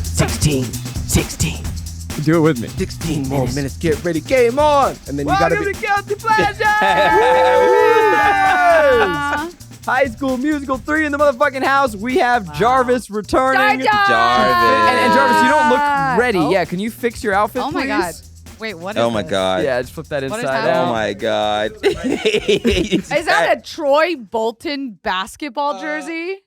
16. Do it with me. 16 more minutes. Get ready. Game on. And then you gotta be. Guilty Pleasure! High School Musical 3 in the motherfucking house. We have Jarvis returning. Jarvis. And Jarvis, you don't look ready. Yeah, can you fix your outfit, Oh please? my God. Wait, what is Oh my this? God. Yeah, just flip that What is inside happening? out. Oh my God. Is that a Troy Bolton basketball jersey?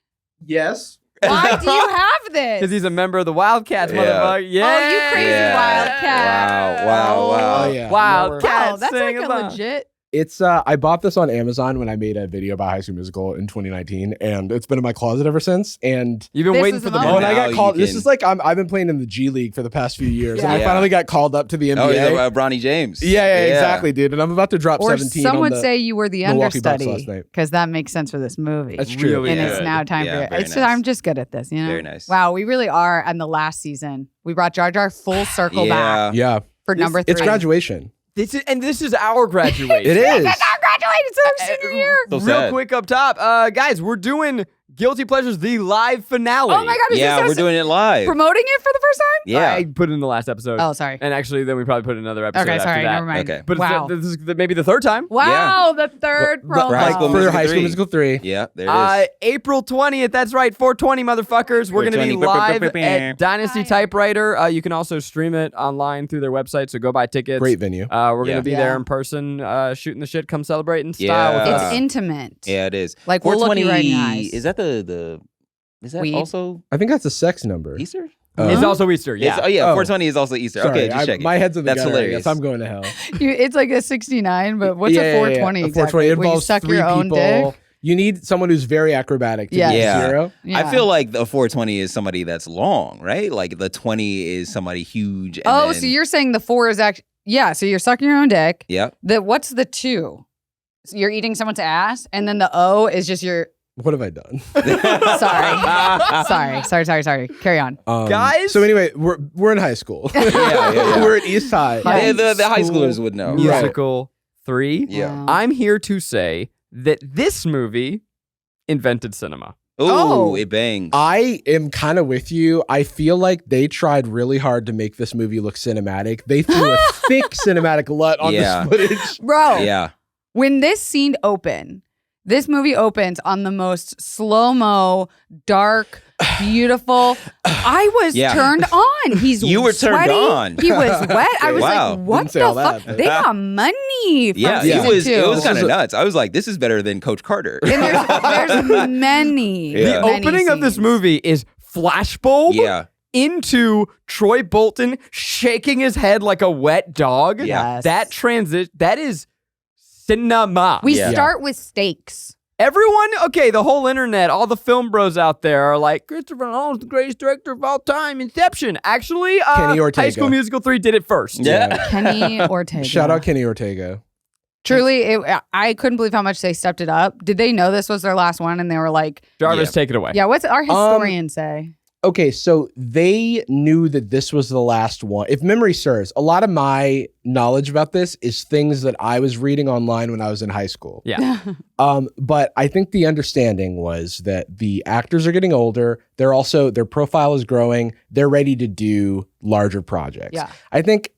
Yes. Why do you have this? Because he's a member of the Wildcats, Yeah. motherfucker. Yeah. Oh, you crazy Wildcat. Wow. Oh, yeah. Wildcats. Wow, that's sing like a along. legit. It's I bought this on Amazon when I made a video about High School Musical in 2019, and it's been in my closet ever since. And You've been This waiting is for the the moment. when I now got you called, this can- is like I've been playing in the G League for the past few years, and I Yeah. finally got called up to the NBA. Oh, yeah, Bronny James. Yeah, exactly, dude. And I'm about to drop Or 17 some on would the say you were the Milwaukee Bucks understudy last night. because that makes sense for this movie. That's true. Really and good. it's now time Yeah, for very it. It's nice. I'm just good at this, you know? Very nice. Wow, we really are on the last season. We brought Jar Jar full circle back Yeah, for number 3. it's graduation. This is our graduation. It is. It's our graduation, so our senior year. So Real sad. quick up top, guys, we're doing Guilty Pleasures, the live finale. Oh my God, is Yeah, this we're us doing it live. promoting it for the first time? Yeah. I put it in the last episode. Oh, sorry. And actually, then we probably put another episode Okay, after sorry, that. never mind. Okay. But Wow. this is maybe the third time. Wow, the third promo. For High School For Musical High School 3. Musical 3. Yeah, there it is. April 20th, that's right, 420, motherfuckers. We're going to be 420. live at Dynasty Typewriter. You can also stream it online through their website, so go buy tickets. Great venue. We're going Yeah. to be Yeah. there in person, shooting the shit. Come celebrate in style Yeah. with It's us. intimate. Yeah, it is. Like, we'll look you right in the eyes. Is that is that Weed? also I think that's a sex number. Easter? It's also Easter, yeah. It's, oh, yeah, Oh. 420 is also Easter. Sorry, Okay, just checking. my head's in the That's gutter. hilarious. Yes, I'm going to hell. It's like a 69, but what's Yeah, a yeah, yeah. 420 A exactly? 420 Where you involves suck 3 your own people. dick? You need someone who's very acrobatic to Yes. be Yeah. zero. Yeah. I feel like the 420 is somebody that's long, right? Like the 20 is somebody huge. And Oh, then, so you're saying the 4 is actually, yeah, so you're sucking your own dick. Yeah. What's the 2? So you're eating someone's ass, and then the O is just your, What have I done? sorry. Carry on. Guys? So anyway, we're in high school. Yeah. We're at East High. High The high school schoolers would know. Musical 3. Yeah. Wow. I'm here to say that this movie invented cinema. Ooh, Oh. it bangs. I am kind of with you. I feel like they tried really hard to make this movie look cinematic. They threw a thick cinematic LUT on Yeah. this footage. Bro, Yeah. when this scene opened, this movie opens on the most slow-mo, dark, beautiful. I was Yeah. turned on. You were turned sweaty. on. He was wet. I was Wow. like, what Didn't say the all fuck? that, but- They got money from Yeah, season it was 2. kind of nuts. I was like, this is better than Coach Carter. And there's many. Yeah. The many opening of this scenes. movie is flashbulb Yeah. into Troy Bolton shaking his head like a wet dog. Yes. That is cinema. We Yeah. start with stakes. Everyone, okay, the whole internet, all the film bros out there are like, Christopher Nolan's the greatest director of all time, Inception. Actually, Kenny Ortega. High School Musical 3 did it first. Yeah. Kenny Ortega. Shout out Kenny Ortega. Truly, I couldn't believe how much they stepped it up. Did they know this was their last one? And they were like, Jarvis, Yeah. take it away. yeah, what's our historian say? Okay, so they knew that this was the last one. If memory serves, a lot of my knowledge about this is things that I was reading online when I was in high school. Yeah. But I think the understanding was that the actors are getting older. They're also, their profile is growing. They're ready to do larger projects. Yeah. I think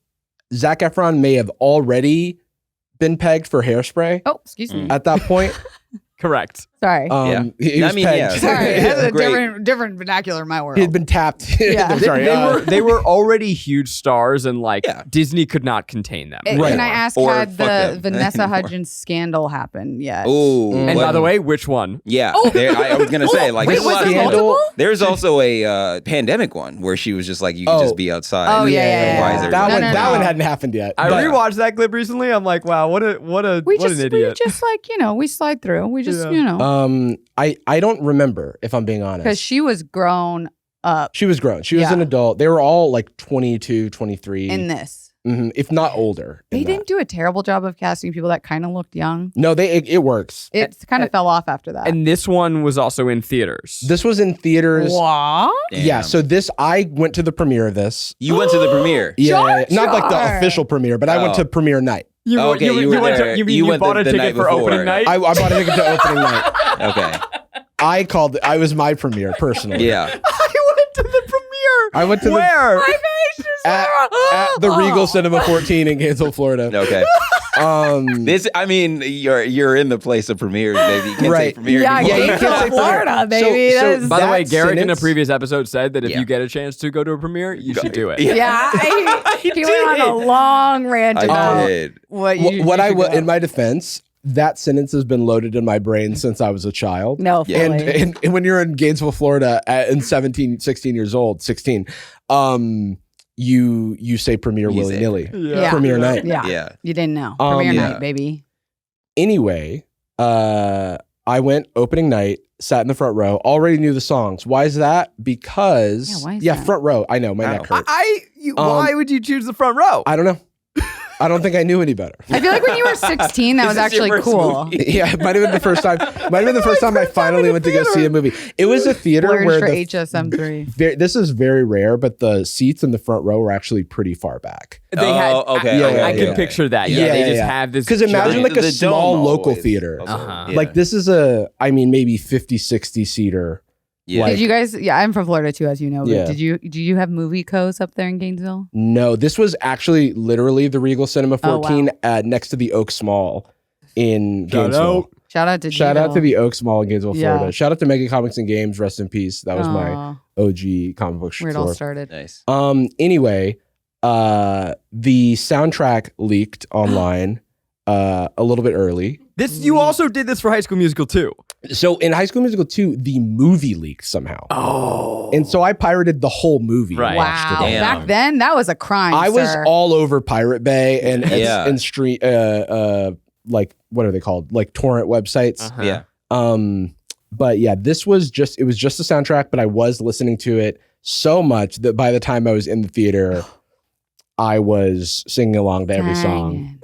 Zac Efron may have already been pegged for Hairspray Oh, excuse me. at that point. Correct. Sorry. He was I mean, pegged. yeah. Sorry, it has a Great. different vernacular in my world. He had been tapped. Yeah. Sorry. They were already huge stars, and like Yeah. Disney could not contain them. Right. Can I ask, Or had fuck the them. Vanessa Anymore. Hudgens scandal happen yet? Ooh. And by the way, which one? yeah, I was gonna say like Wait, there's a was lot of there scandal. multiple? There's also a pandemic one where she was just like, you can just be outside. Oh, yeah. Why is That everybody- one, No, no, that no. one hadn't happened yet. I But- rewatched that clip recently. I'm like, wow, what an We idiot. just like, we slide through. We just, Yeah. I don't remember, if I'm being honest. because she was grown up She was grown. She was Yeah. an adult. They were all like 22, 23. in this. If not older. in They that. didn't do a terrible job of casting people that kind of looked young. No, it works. It kind of fell off after that. And this one was also in theaters. This was in theaters. What? Yeah, Damn. so I went to the premiere of this. you went to the premiere. Yeah, not like the Jar! official premiere, but I went Oh. to premiere night. You, Okay, you were went there. to, You you went bought the a night ticket for before. opening night? I bought a ticket to opening night. Okay. I was my premiere personally. Yeah. I went to the premiere. I went to Where? at the Regal Cinema 14 in Gainesville, Florida. Okay. I mean, you're in the place of premieres, baby. You can't say premiere Yeah, anymore. you can't say Florida, baby. So- That is- By the way, That Garrick in a sentence- previous episode said that if Yeah. you get a chance to go to a premiere, you should do it. yeah, he went on a long rant I about did. what you What you I should will, go. in my defense, that sentence has been loaded in my brain since I was a child. No, Yeah. fully. And when you're in Gainesville, Florida, in 16 years old, 16, you say premiere You say willy-nilly. Yeah. Premiere night. Yeah. Yeah. You didn't know. Premiere yeah. night, baby. Anyway, I went opening night, sat in the front row, already knew the songs. Why is that? Because Yeah, why is that? front row. I know, my neck hurts. Why would you choose the front row? I don't know. I don't think I knew any better. I feel like when you were 16, that was This is your actually first cool. movie. Yeah, it might have been the first time. I finally went to go see a movie. It was a theater Splurge where for the HSM3. this is very rare, but the seats in the front row were actually pretty far back. They had, okay. Yeah, I yeah, can yeah. picture that. Yeah, They yeah, just yeah. have this. Because imagine giant- like a The small dome local always. theater. Uh-huh. Yeah. Like this is maybe 50, 60 seater. Yeah. Did you guys? Yeah, I'm from Florida too, as you know. But Yeah. Did you have movie co's up there in Gainesville? No, this was actually literally the Regal Cinema 14 next to the Oaks Mall in Gainesville. Shout out to Shout out to the Oaks Mall in Gainesville, Yeah. Florida. Shout out to Mega Comics and Games. Rest in peace. That was my Aw, OG comic book where it all store. started. Nice. Anyway, the soundtrack leaked online a little bit early. You also did this for High School Musical too. So in High School Musical 2, the movie leaked somehow. Oh. And so I pirated the whole movie. Right. And watched Wow, it. Damn. back then that was a crime. I was sir. all over Pirate Bay and street like what are they called? Like torrent websites. Uh-huh. Yeah. But yeah, it was just a soundtrack, but I was listening to it so much that by the time I was in the theater, I was singing along to every song. Dang.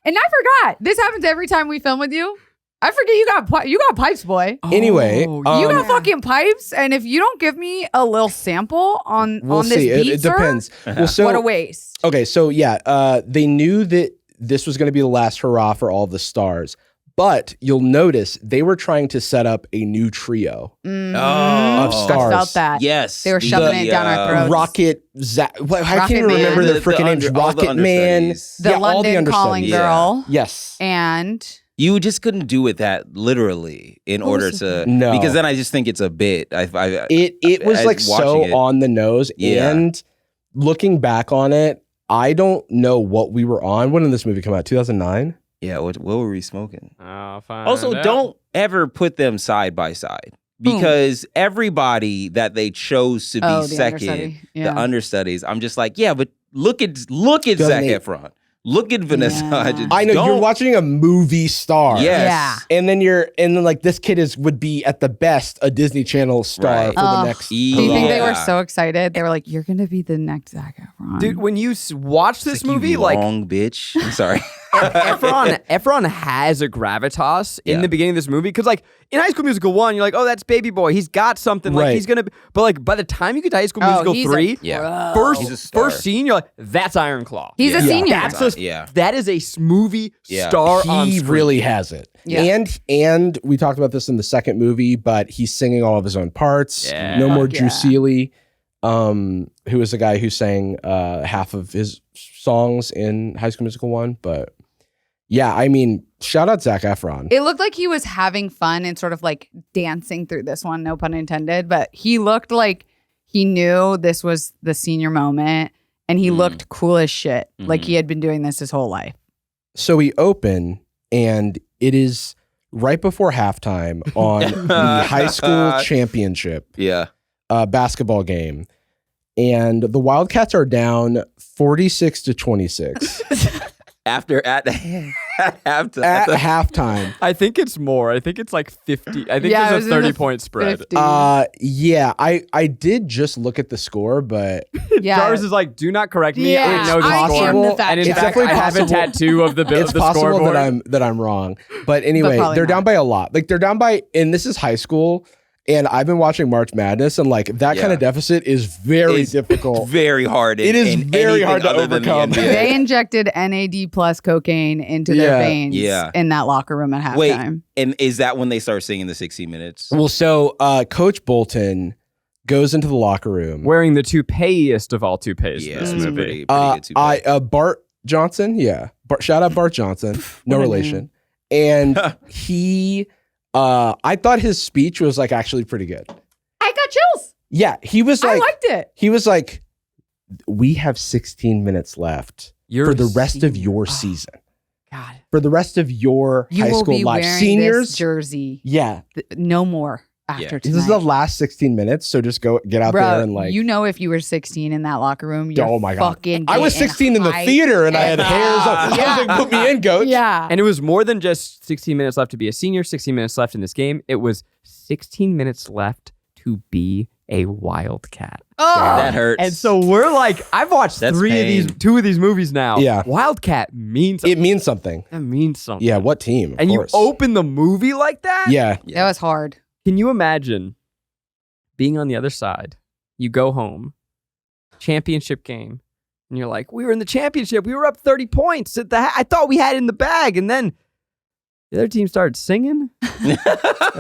And I forgot. This happens every time we film with you. I forget you got pipes, boy. Anyway, Oh, You got yeah. fucking pipes, and if you don't give me a little sample on we'll this see. beat, It sir, depends. Well, so what a waste. okay, so yeah, they knew that this was going to be the last hurrah for all the stars, but you'll notice they were trying to set up a new trio Mhm. of I stars. felt that. Yes. They were shoving it down our throats. Rocket, I can't Rocket even remember Man. their freaking names. all the Rocket Man, understudies. The yeah, all the London Calling understudies. Yeah. Girl. Yes. And You just couldn't do it that literally in What order was to No. because then I just think it's a bit. It was as like so watching it. on the nose. Yeah. And looking back on it, I don't know what we were on. When did this movie come out? 2009? Yeah, what were we smoking? Oh, fine. Also, don't ever put them side by side because everybody that they chose to be the second, understudy. the Yeah. understudies, I'm just like, yeah, but look at Zac 2008. Efron. Look at Vanessa Yeah. Hudgens. I know you're Don't- watching a movie star. Yes. Yeah. And then like this kid would be at the best a Disney Channel star Right. for the Oh. next. Do you think they were Yeah. so excited? They were like, "You're gonna be the next Zac Efron." Dude, when you watch this It's like, movie, you like long bitch. I'm sorry. Efron has a gravitas in Yeah. the beginning of this movie because, like, in High School Musical 1, you're like, oh, that's Baby Boy. He's got something. Like, Right. he's gonna. But like, by the time you get to High School Oh, Musical he's 3, Yeah. bro. He's a star. first scene, you're like, that's Iron Claw. He's a Yeah. senior. That's a, Yeah. That is a movie Yeah. star on He screen. really has it. Yeah. And we talked about this in the second movie, but he's singing all of his own parts. Yeah. No more Fuck Drew yeah. Seeley, who was the guy who sang half of his songs in High School Musical 1. But yeah, I mean, shout out Zac Efron. It looked like he was having fun and sort of like dancing through this one, no pun intended, but he looked like he knew this was the senior moment and he looked cool as shit. Like he had been doing this his whole life. So we open, and it is right before halftime on the high school championship Yeah. basketball game. And the Wildcats are down 46-26 After at at halftime. I think it's more. I think it's like 50. I think Yeah, it there's was a in the 30-point spread. 50. Yeah, I did just look at the score, but Yeah. Jarvis is like, do not correct me. Yeah, I know the I am score. the fact And in checker. fact, It's I have a definitely tattoo of the it's the possible scoreboard. that I'm wrong. But anyway, probably they're not. down by a lot. Like they're down by, and this is high school. And I've been watching March Madness, and like that kind Yeah. of deficit is very It's difficult. very hard. It is very hard to overcome. They injected NAD plus cocaine into their Yeah. veins Yeah. in that locker room at Wait, halftime. and is that when they start singing the 60 Minutes? Well, so Coach Bolton goes into the locker room. Wearing the toupeeiest of all toupees in this it's a movie. pretty good toupee. Bart Johnson, shout out Bart Johnson, no relation. And he, I thought his speech was like actually pretty good. I got chills. Yeah, he was I like, liked it. he was like, we have 16 minutes left for the rest of your season. God. For the rest of your You high will school be life. wearing Seniors, this jersey. yeah. No more after Yeah. tonight. This is the last 16 minutes, so just get out there and like. you know, if you were 16 in that locker room, you're Oh my God. fucking I was getting 16 in the hyped theater and I had as hairs. hell. I was like, put me in, coach. Yeah. And it was more than just 16 minutes left to be a senior, 16 minutes left in this game. It was 16 minutes left to be a Wildcat. Oh, That hurts. And so we're like, I've watched That's pain. two of these movies now. Yeah. Wildcat means It means something. that means something. Yeah, what team? Of And course. you open the movie like that? Yeah. that was hard. Can you imagine being on the other side? You go home, championship game, and you're like, we were in the championship. We were up 30 points. I thought we had it in the bag. And then the other team started singing. And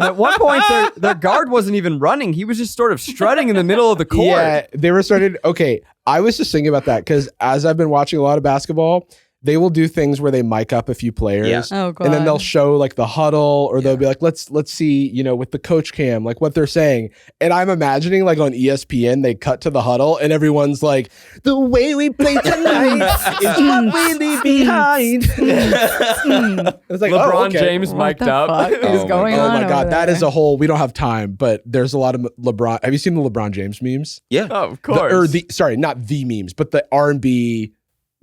at one point, their guard wasn't even running. He was just sort of strutting in the middle of the court. Yeah, they were started. Okay, I was just thinking about that because as I've been watching a lot of basketball, they will do things where they mic up a few players. Yeah. Oh, God. And then they'll show like the huddle, or they'll be like, let's see, with the coach cam, like what they're saying. And I'm imagining like on ESPN, they cut to the huddle and everyone's like, the way we play tonight is what we leave behind. It's like, LeBron oh, okay. James What mic'd the up. fuck is going Oh on? my over God, that there? is a whole, we don't have time, but there's a lot of LeBron. Have you seen the LeBron James memes? Yeah. Oh, of course. Not the memes, but the R&B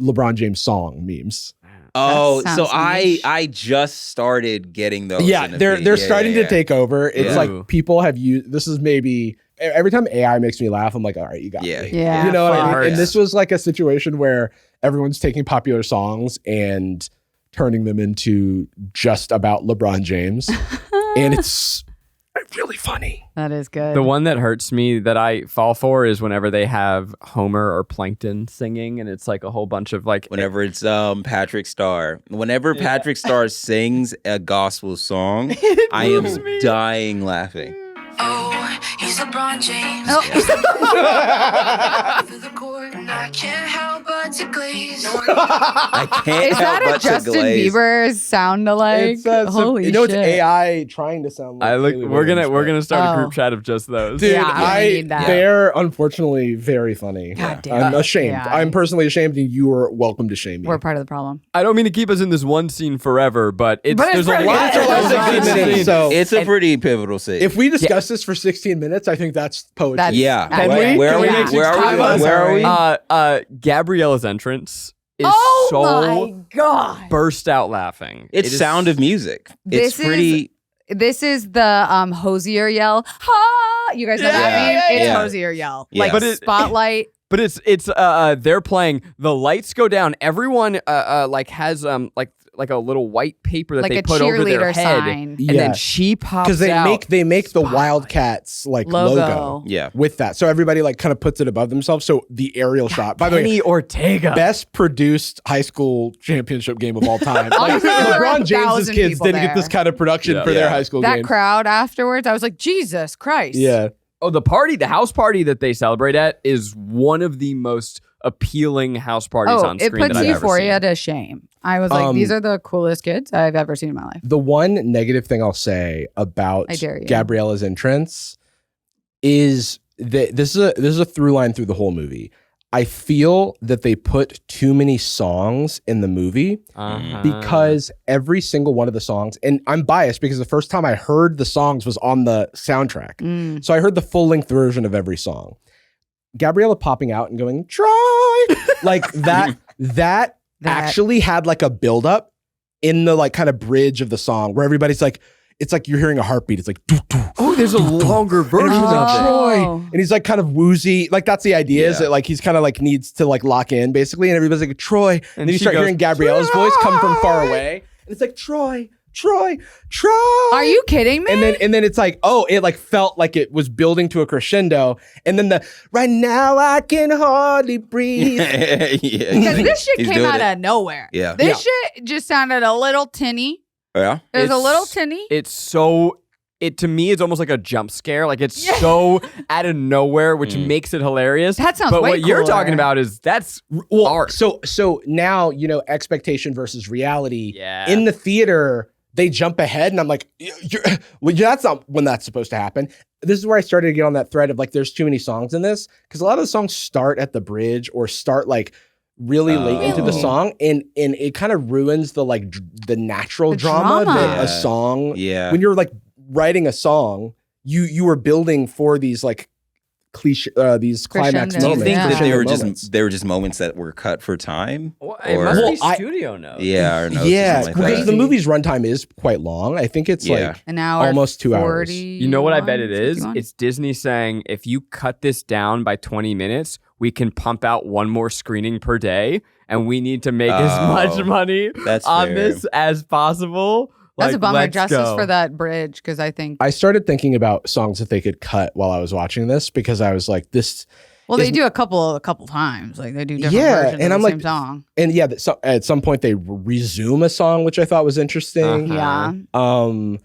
LeBron James song memes. Oh, That so sounds niche. I just started getting those. Yeah, in the they're feed. Yeah, starting yeah, to take over. It's Yeah. like people have used, this is maybe, every time AI makes me laugh, I'm like, all right, you got Yeah. me. Yeah. You know what I mean? Farts. And this was like a situation where everyone's taking popular songs and turning them into just about LeBron James. And it's really funny. That is good. The one that hurts me that I fall for is whenever they have Homer or Plankton singing, and it's like a whole bunch of like. Whenever it's Patrick Starr. Whenever Patrick Starr sings a gospel song, I am dying laughing. Oh, he's LeBron James. Through the court, and I can't help but to glaze. I can't Is help that a but to Justin glaze. Bieber sound alike? Holy shit. it's AI trying to sound like Haley We're Williams, gonna start a Oh. group chat of just those. Dude, Yeah, I need that. they're unfortunately very funny. God damn I'm it. ashamed. Yeah. I'm personally ashamed, and you are welcome to shame me. We're part of the problem. I don't mean to keep us in this one scene forever, but But it's there's a pretty lot good. of It's LeBron 16 minutes, scenes. so It's a pretty pivotal scene. if we discuss this for 16 minutes, I think that's poetry. That's- yeah. Can Where- we? Where Can are we we? make Where are we? 16 minutes? Where are we? Gabriella's entrance is Oh so my God. burst out laughing. It's It is- Sound of Music. This It's pretty. This is the Hosier yell. Ha! You guys know that Yeah. meme? It's Yeah. Hosier yell. Yeah. Like But it- spotlight. But it's they're playing. The lights go down. Everyone like has like a little white paper that Like they a put over their cheerleader head, sign. and Yeah. then she pops Because they out. make the Spotlight. Wildcats like logo Yeah. with that. So everybody like kind of puts it above themselves. So the aerial shot. By the way, Kenny Ortega. best produced high school championship game of all time. Like, Honestly, there were LeBron James's 1,000 kids people didn't get this there. kind of production Yeah. for their Yeah. high school That game. crowd afterwards, I was like, Jesus Christ. Yeah. Oh, the house party that they celebrate at is one of the most appealing house parties Oh, on it screen that puts I've ever Euphoria seen. to shame. I was like, these are the coolest kids I've ever seen in my life. The one negative thing I'll say about I dare you. Gabriella's entrance is that this is a through line through the whole movie. I feel that they put too many songs in the movie Uh-huh. because every single one of the songs, and I'm biased because the first time I heard the songs was on the soundtrack. Mm. So I heard the full length version of every song. Gabriella popping out and going, try, like that actually had like a buildup in the like kind of bridge of the song where everybody's like, it's like you're hearing a heartbeat. It's like, doo, doo, Oh, there's a longer version and he's like, of it. Troy. Oh. And he's like kind of woozy. Like that's the idea is Yeah. that like he's kind of like needs to like lock in basically. And everybody's like, Troy. And then you she start goes, hearing Gabriella's voice come from far away. And it's like, Troy. Are you kidding me? And then it's like, oh, it like felt like it was building to a crescendo. And then the right now I can hardly breathe. Yeah. Because this shit He's came doing out it. of nowhere. Yeah. This shit just sounded a little tinny. Yeah. It was a It's- little tinny. It's so it to me is almost like a jump scare. Like it's so out of nowhere, which makes it hilarious. That sounds But way what you're cooler. talking about is that's art. So now, expectation versus reality. Yeah. In the theater, they jump ahead, and I'm like, that's not when that's supposed to happen. This is where I started to get on that thread of like, there's too many songs in this, because a lot of the songs start at the bridge or start like really late into the song, and it kind of ruins the like the natural drama that a song. Yeah. When you're like writing a song, you were building for these like cliche, these climax Crescendo. Do you moments. think that crescendo they were just moments that were cut for time? Well, it must be Well, studio notes. Yeah, or notes or Yeah, something like because that. the movie's runtime is quite long. I think it's like An hour, almost 2 hours. 40, You know what I bet it is? 51? It's Disney saying, if you cut this down by 20 minutes, we can pump out one more screening per day, and we need to make as much money That's on fair. this as possible. That's Like, a bummer. let's Justice go. for that bridge, because I think. I started thinking about songs that they could cut while I was watching this, because I was like, this. Well, they is- do a couple times. Like they do different Yeah, versions and of I'm the like- same song. And yeah, so at some point they resume a song, which I thought was interesting. Uh-huh. Yeah.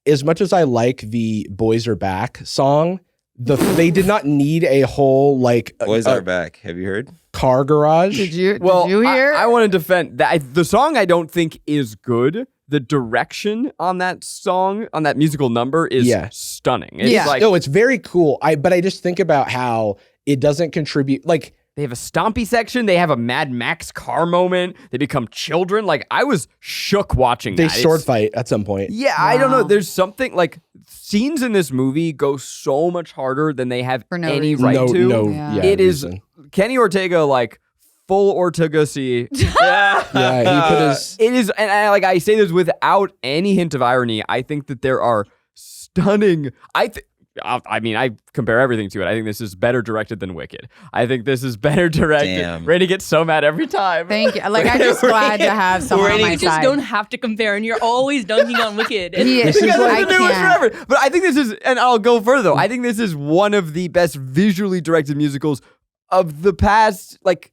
As much as I like the "Boys Are Back" song, they did not need a whole like Boys Are Back. Have you heard? car garage. Did you Well, hear? I want to defend that. The song I don't think is good. The direction on that song, on that musical number, is stunning. It's Yeah. like No, it's very cool. But I just think about how it doesn't contribute. Like, they have a stompy section. They have a Mad Max car moment. They become children. Like I was shook watching they that. sword It's- fight at some point. Yeah, I don't know. Wow. There's something like scenes in this movie go so much harder than they have For no any reason. right no, to. no, Yeah. yeah, It is reason. Kenny Ortega, like full Ortega-y. Yeah, he put his. It is, and I say this without any hint of irony. I think that there are stunning. I mean, I compare everything to it. I think this is better directed than Wicked. I think this is better directed. Damn. Rainie gets so mad every time. Thank you. Like I'm just glad to have someone on You my just side. don't have to compare, and you're always dunking on Wicked. He is. Because I it's the newest can't. forever. But I think this is, and I'll go further though. I think this is one of the best visually directed musicals of the past, like,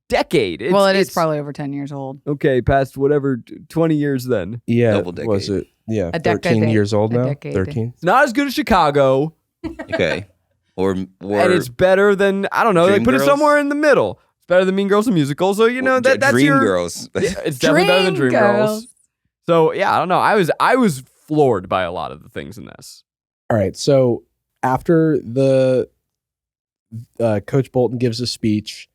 decade. Well, it is it's probably over 10 years old. okay. Past whatever 20 years. Then Yeah, Double was decade. it? Yeah, A 13 decade. years old A now. decade. 13. it's not as good as Chicago, Okay. Or and it's better than I don't know. Like put it Dreamgirls? somewhere in the middle. It's better than Mean Girls the musical. So you know that's Dream your. Girls. Yeah, it's definitely better than Dreamgirls. So yeah, I don't know. I was floored by a lot of the things in this. All right. So after the Coach Bolton gives a speech,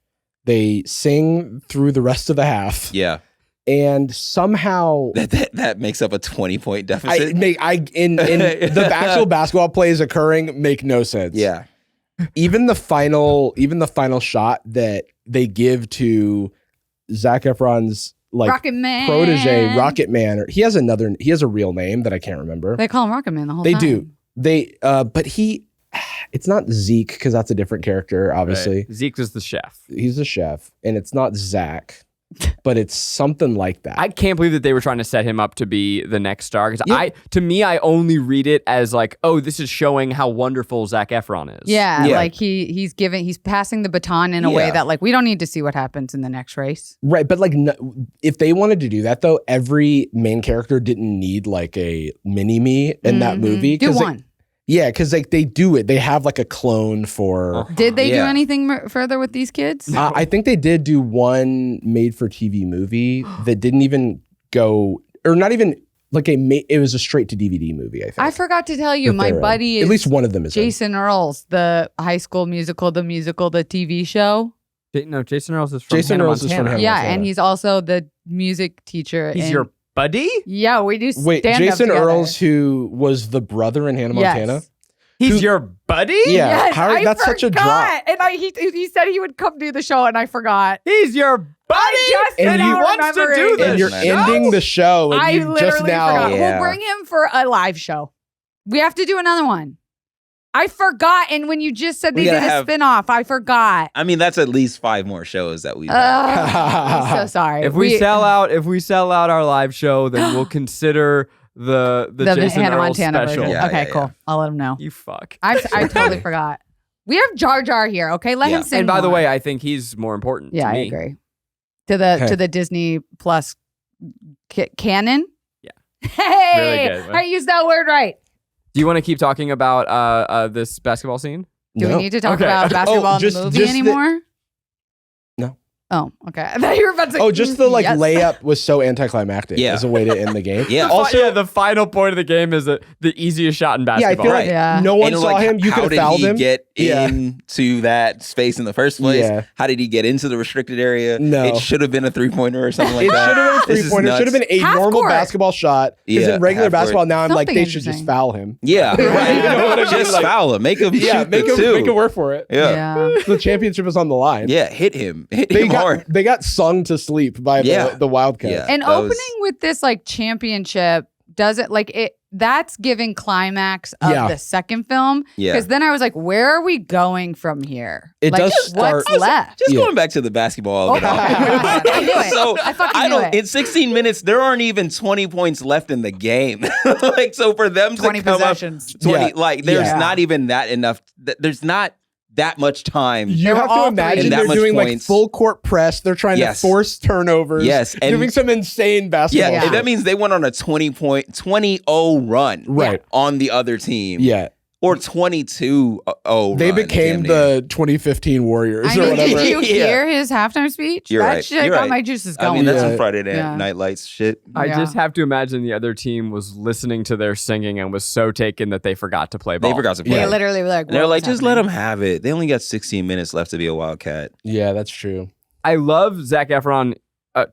they sing through the rest of the half, Yeah. and somehow That makes up a 20-point deficit. in the actual basketball plays occurring make no sense. Yeah. Even the final shot that they give to Zac Efron's like Rocket Man. protege, Rocket Man, or he has a real name that I can't remember. They call him Rocket Man the whole They time. do. But it's not Zeke, because that's a different character, obviously. Right. Zeke is the chef. He's the chef, and it's not Zach, but it's something like that. I can't believe that they were trying to set him up to be the next star. Because Yeah. to me, I only read it as like, oh, this is showing how wonderful Zac Efron is. Yeah, Yeah. like he's passing the baton in a way Yeah. that like we don't need to see what happens in the next race. Right, but like if they wanted to do that though, every main character didn't need like a mini-me in that Mhm. movie. Do 'cause one. because like they do it. They have like a clone for. Did they do Yeah. anything further with these kids? I think they did do one made-for-TV movie that didn't even go, or not even like it was a straight-to-DVD movie. I think. I forgot to tell you, that my they're in. buddy is At least one of them is in. Jason Earls, the High School Musical, the TV show. No, Jason Earls is from Jason Hannah Earls is from Montana. Hannah Yeah, Montana. and he's also the music teacher. He's in- your buddy? Yeah, we do Wait, stand-up Jason together. Earls, who was the brother in Hannah Montana. Yes. He's Who- your buddy? Yeah, Yes, I that's such a drop. forgot. And he said he would come do the show, and I forgot. He's your buddy? just And now he wants to do remembering. this. And you're I know. ending the show, and I you literally just now. forgot. Yeah. We'll bring him for a live show. We have to do another one. I forgot, and when you just said We they did gotta a have- spin-off, I forgot. I mean, that's at least 5 more shows that we've had. I'm so sorry. If we sell out our live show, then we'll consider the Jason Hannah Earls Montana special. version. Yeah, okay, yeah, cool. yeah. I'll let him know. You fuck. I totally forgot. We have Jar Jar here. Okay, let Yeah. him sing. And by the more. way, I think he's more important. yeah, to I me. agree. To Okay. the Disney Plus canon. Yeah. Hey, Really good. I used that word right. Do you want to keep talking about this basketball scene? Do we need to talk Okay. about basketball in just- the movie just the- anymore? No. Oh, okay. I thought you were about to say, Oh, just the like yes. layup was so anticlimactic Yeah. as a way to end the game. Yeah. Also, the final point of the game is the easiest shot in Yeah, I basketball. feel like Yeah. no one And, saw like, him. You how could have did fouled he him. get Yeah. into that space in the first place? Yeah. How did he get into the restricted area? No. It should have been a 3-pointer or something like It that. should have been a This is 3-pointer. It should have nuts. been a Half normal court. basketball shot. Because Yeah, in regular half court. basketball, now I'm like, Something they should just interesting. foul him. Yeah, right. You know what I mean? Just Like- foul him. Make him Yeah, shoot make the him two. make him work for it. Yeah. The championship is on the line. Yeah, hit him. Hit They him hard. got sung to sleep by Yeah. the Wildcats. Yeah. And That opening was- with this like championship, does it like it? That's giving climax of Yeah. the second film. Yeah. Because then I was like, where are we going from here? It like, does what's start- left? Just Yeah. going back to the basketball of it all. I knew it. So I fucking I knew don't. it. In 16 minutes, there aren't even 20 points left in the game. Like so, for them 20 to come possessions. up 20, Yeah. like there's Yeah. not even that enough. There's not that much time. You They were have to all imagine three. And that they're much doing like points. full court press. They're trying Yes. to force turnovers. Yes, and- doing some insane basketball. Yeah, Yeah. that means they went on a 20-0 run Right. on the other team. Yeah. Or 22-0 They run, became damn near. the 2015 Warriors I or mean, whatever. did you Yeah. hear his halftime speech? You're that right. shit You're got right. my juices I going. mean, that's Yeah. some Friday Yeah. Night Lights shit. I Yeah. just have to imagine the other team was listening to their singing and was so taken that they forgot to play ball. They forgot to play. They Yeah. literally were like, And they're what like, was just let happening? them have it. They only got 16 minutes left to be a Wildcat. Yeah, that's true. I love Zac Efron,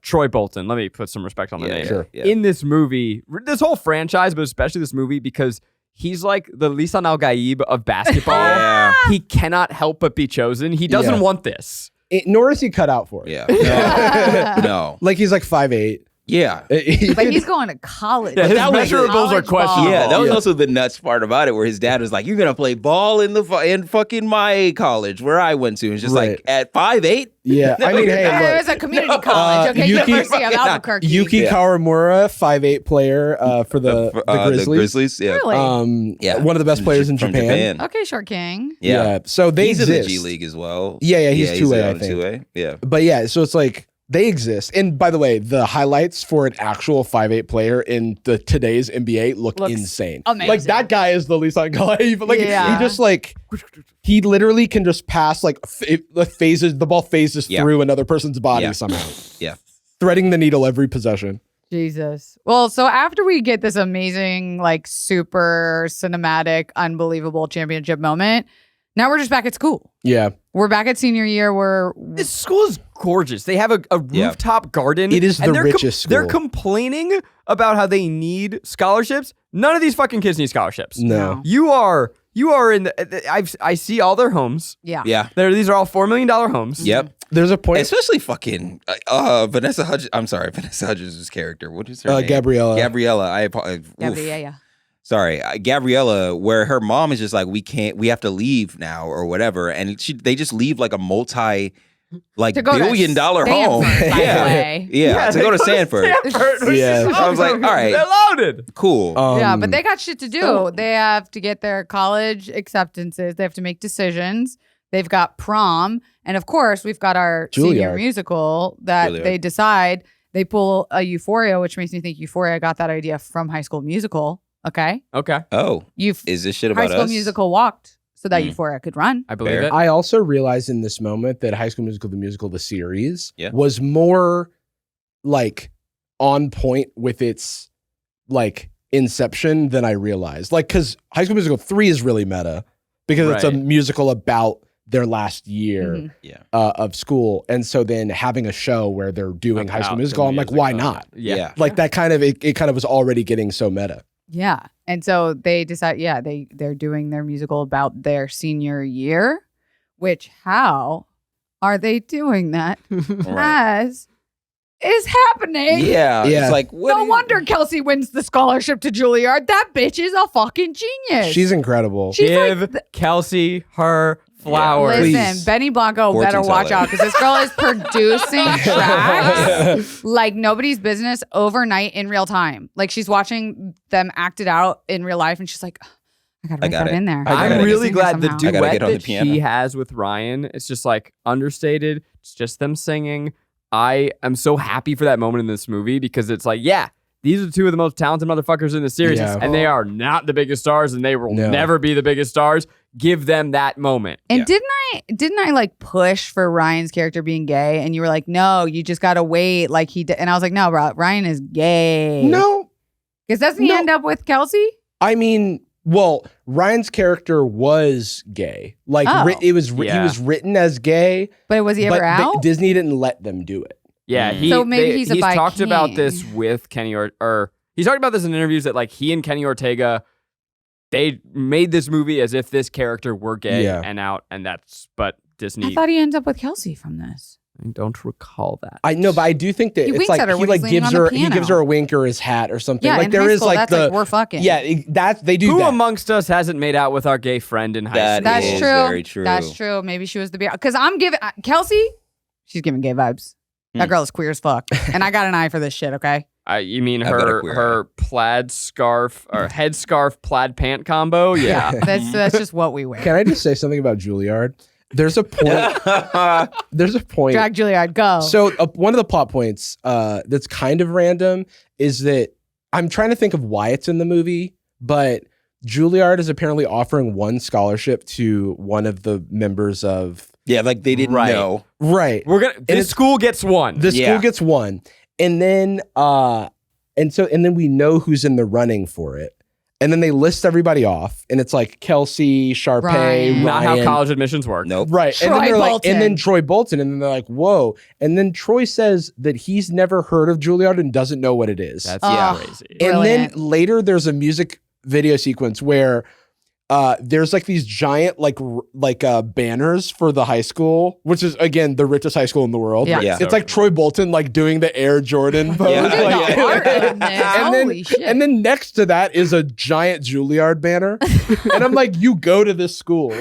Troy Bolton. Let me put some respect on the name. Sure. Yeah. In this movie, this whole franchise, but especially this movie, because he's like the Lisan Al Gaib of basketball. Yeah. He cannot help but be chosen. He doesn't Yeah. want this. Nor is he cut out for it. Yeah. No. Like he's like 5'8". Yeah. But he's going to college. Yeah, his That was measurables are college questionable. ball. Yeah, that was Yeah. also the nuts part about it, where his dad was like, "You're gonna play ball in in fucking my college where I went to." It's just Right. like at 5'8". Yeah. I mean, hey, Yeah, it look. was a community college. Okay, Yuki- University of Albuquerque. Yuki Yeah. Kawamura, 5'8" player for the Grizzlies. The Grizzlies, yeah. Really? Yeah. One of the best players in From Japan. Okay, Short King. Yeah. So they He's exist. in the G League as well. Yeah, he's 2A, I on think. 2A. Yeah. But yeah, so it's like they exist. And by the way, the highlights for an actual 5'8" player in the today's NBA look Looks insane. amazing. Like that guy is the Lisan Gaib. Like Yeah. he just like he literally can just pass like the ball phases Yeah. through another person's body Yeah. somehow. Yeah. Threading the needle every possession. Jesus. Well, so after we get this amazing, like super cinematic, unbelievable championship moment, now we're just back at school. Yeah. We're back at senior year. This school is gorgeous. They have a Yeah. rooftop garden. It is and the they're richest They're school. complaining about how they need scholarships. None of these fucking kids need scholarships. No. You are in the. I see all their homes. Yeah. Yeah. These are all $4 million homes. Yep. There's a point. Especially fucking Vanessa Hudgens. I'm sorry, Vanessa Hudgens' character. What is her name? Gabriella. Gabriella. I apologize. Yeah. Sorry, Gabriella, where her mom is just like, we have to leave now or whatever, and they just leave like a multi, like To go to $billion-dollar home. Stanford, by the way. Yeah, to go to Stanford. Yeah. I was like, all right, They're loaded. cool. Yeah, but they got shit to do. They have to get their college acceptances. They have to make decisions. They've got prom. And of course, we've got our senior Juilliard. musical that Juilliard. they decide. They pull a Euphoria, which makes me think Euphoria got that idea from High School Musical. Okay. Okay, Oh, You've is this shit High about School us? Musical walked so that Euphoria could run. I believe Fair. it. I also realized in this moment that High School Musical, the musical, the series, Yeah. was more like on point with its like Inception than I realized. Like, because High School Musical 3 is really meta because it's a Right. musical about their last year Mhm. Yeah. of school. And so then having a show where they're doing High School About Musical, the I'm like, music why of not? it. Yeah. Like that kind of, it kind of was already getting so meta. Yeah. And so they decide, they're doing their musical about their senior year, which how are they doing that Right. as is happening? Yeah. Yeah. It's like, what No do you- wonder Kelsey wins the scholarship to Juilliard. That bitch is a fucking genius. She's incredible. She's Give like, Kelsey her flowers. Please. listen, Benny Blanco Fortune better watch teller. out because this girl is producing tracks like nobody's business overnight in real time. Like she's watching them act it out in real life, and she's like, "Oh, I gotta write got that it. in there. I gotta I'm get really Sing it glad the somehow." I gotta duet get on the that piano. she has with Ryan, it's just like understated. It's just them singing. I am so happy for that moment in this movie because it's like, yeah, these are two of the most talented motherfuckers in the series, Yeah. and they are not the biggest stars, and they will No. never be the biggest stars. Give them that moment. And didn't I like push for Ryan's character being gay? And you were like, no, you just gotta wait. Like he did. And I was like, no, bro, Ryan is gay. No, because doesn't he No. end up with Kelsey? I mean, well, Ryan's character was gay. Like Oh. he was Yeah. written as gay, But was he ever but out? Disney didn't let them do it. Yeah, So maybe he's a bi talked about king. this with Kenny or he's talked about this in interviews that like he and Kenny Ortega, they made this movie as if this character were gay Yeah. and out, and but Disney. I thought he ends up with Kelsey from this. I don't recall that. I know, but I do think that He it's winks like at her he when like he's leaning gives on the her he gives piano. her a wink or his hat or something. Yeah, Like in there high is school, like that's the like we're fucking. yeah that they do Who that. amongst us hasn't made out with our gay friend in high That school? That's is true. very true. That's true. Maybe she was the beer. Because I'm giving Kelsey, she's giving gay vibes. That girl is queer as fuck. And I got an eye for this shit, okay? You mean I've got a her queer her plaid scarf or headscarf plaid pant combo? Yeah. That's just what we wear. Can I just say something about Juilliard? There's a point. There's a point. Drag Juilliard, go. So one of the plot points that's kind of random is that I'm trying to think of why it's in the movie, but Juilliard is apparently offering one scholarship to one of the members of Yeah, like they didn't Right. know. right. We're gonna. This it's- school gets one. The Yeah. school gets one, and then we know who's in the running for it, and then they list everybody off, and it's like Kelsey, Sharpay, Ryan. Not how Ryan. college admissions work. Nope. Right. And then Troy they're like, Bolton. and then Troy Bolton. And then they're like, whoa. And then Troy says that he's never heard of Juilliard and doesn't know what it is. That's Oh. crazy. and Brilliant. then later there's a music video sequence where there's like these giant banners for the high school, which is again the richest high school in the world. Yeah. Yeah. It's like Troy Bolton like doing the Air Jordan pose. Yeah. Look at Like- the art on this. and Holy shit. then next to that is a giant Juilliard banner. And I'm like, you go to this school.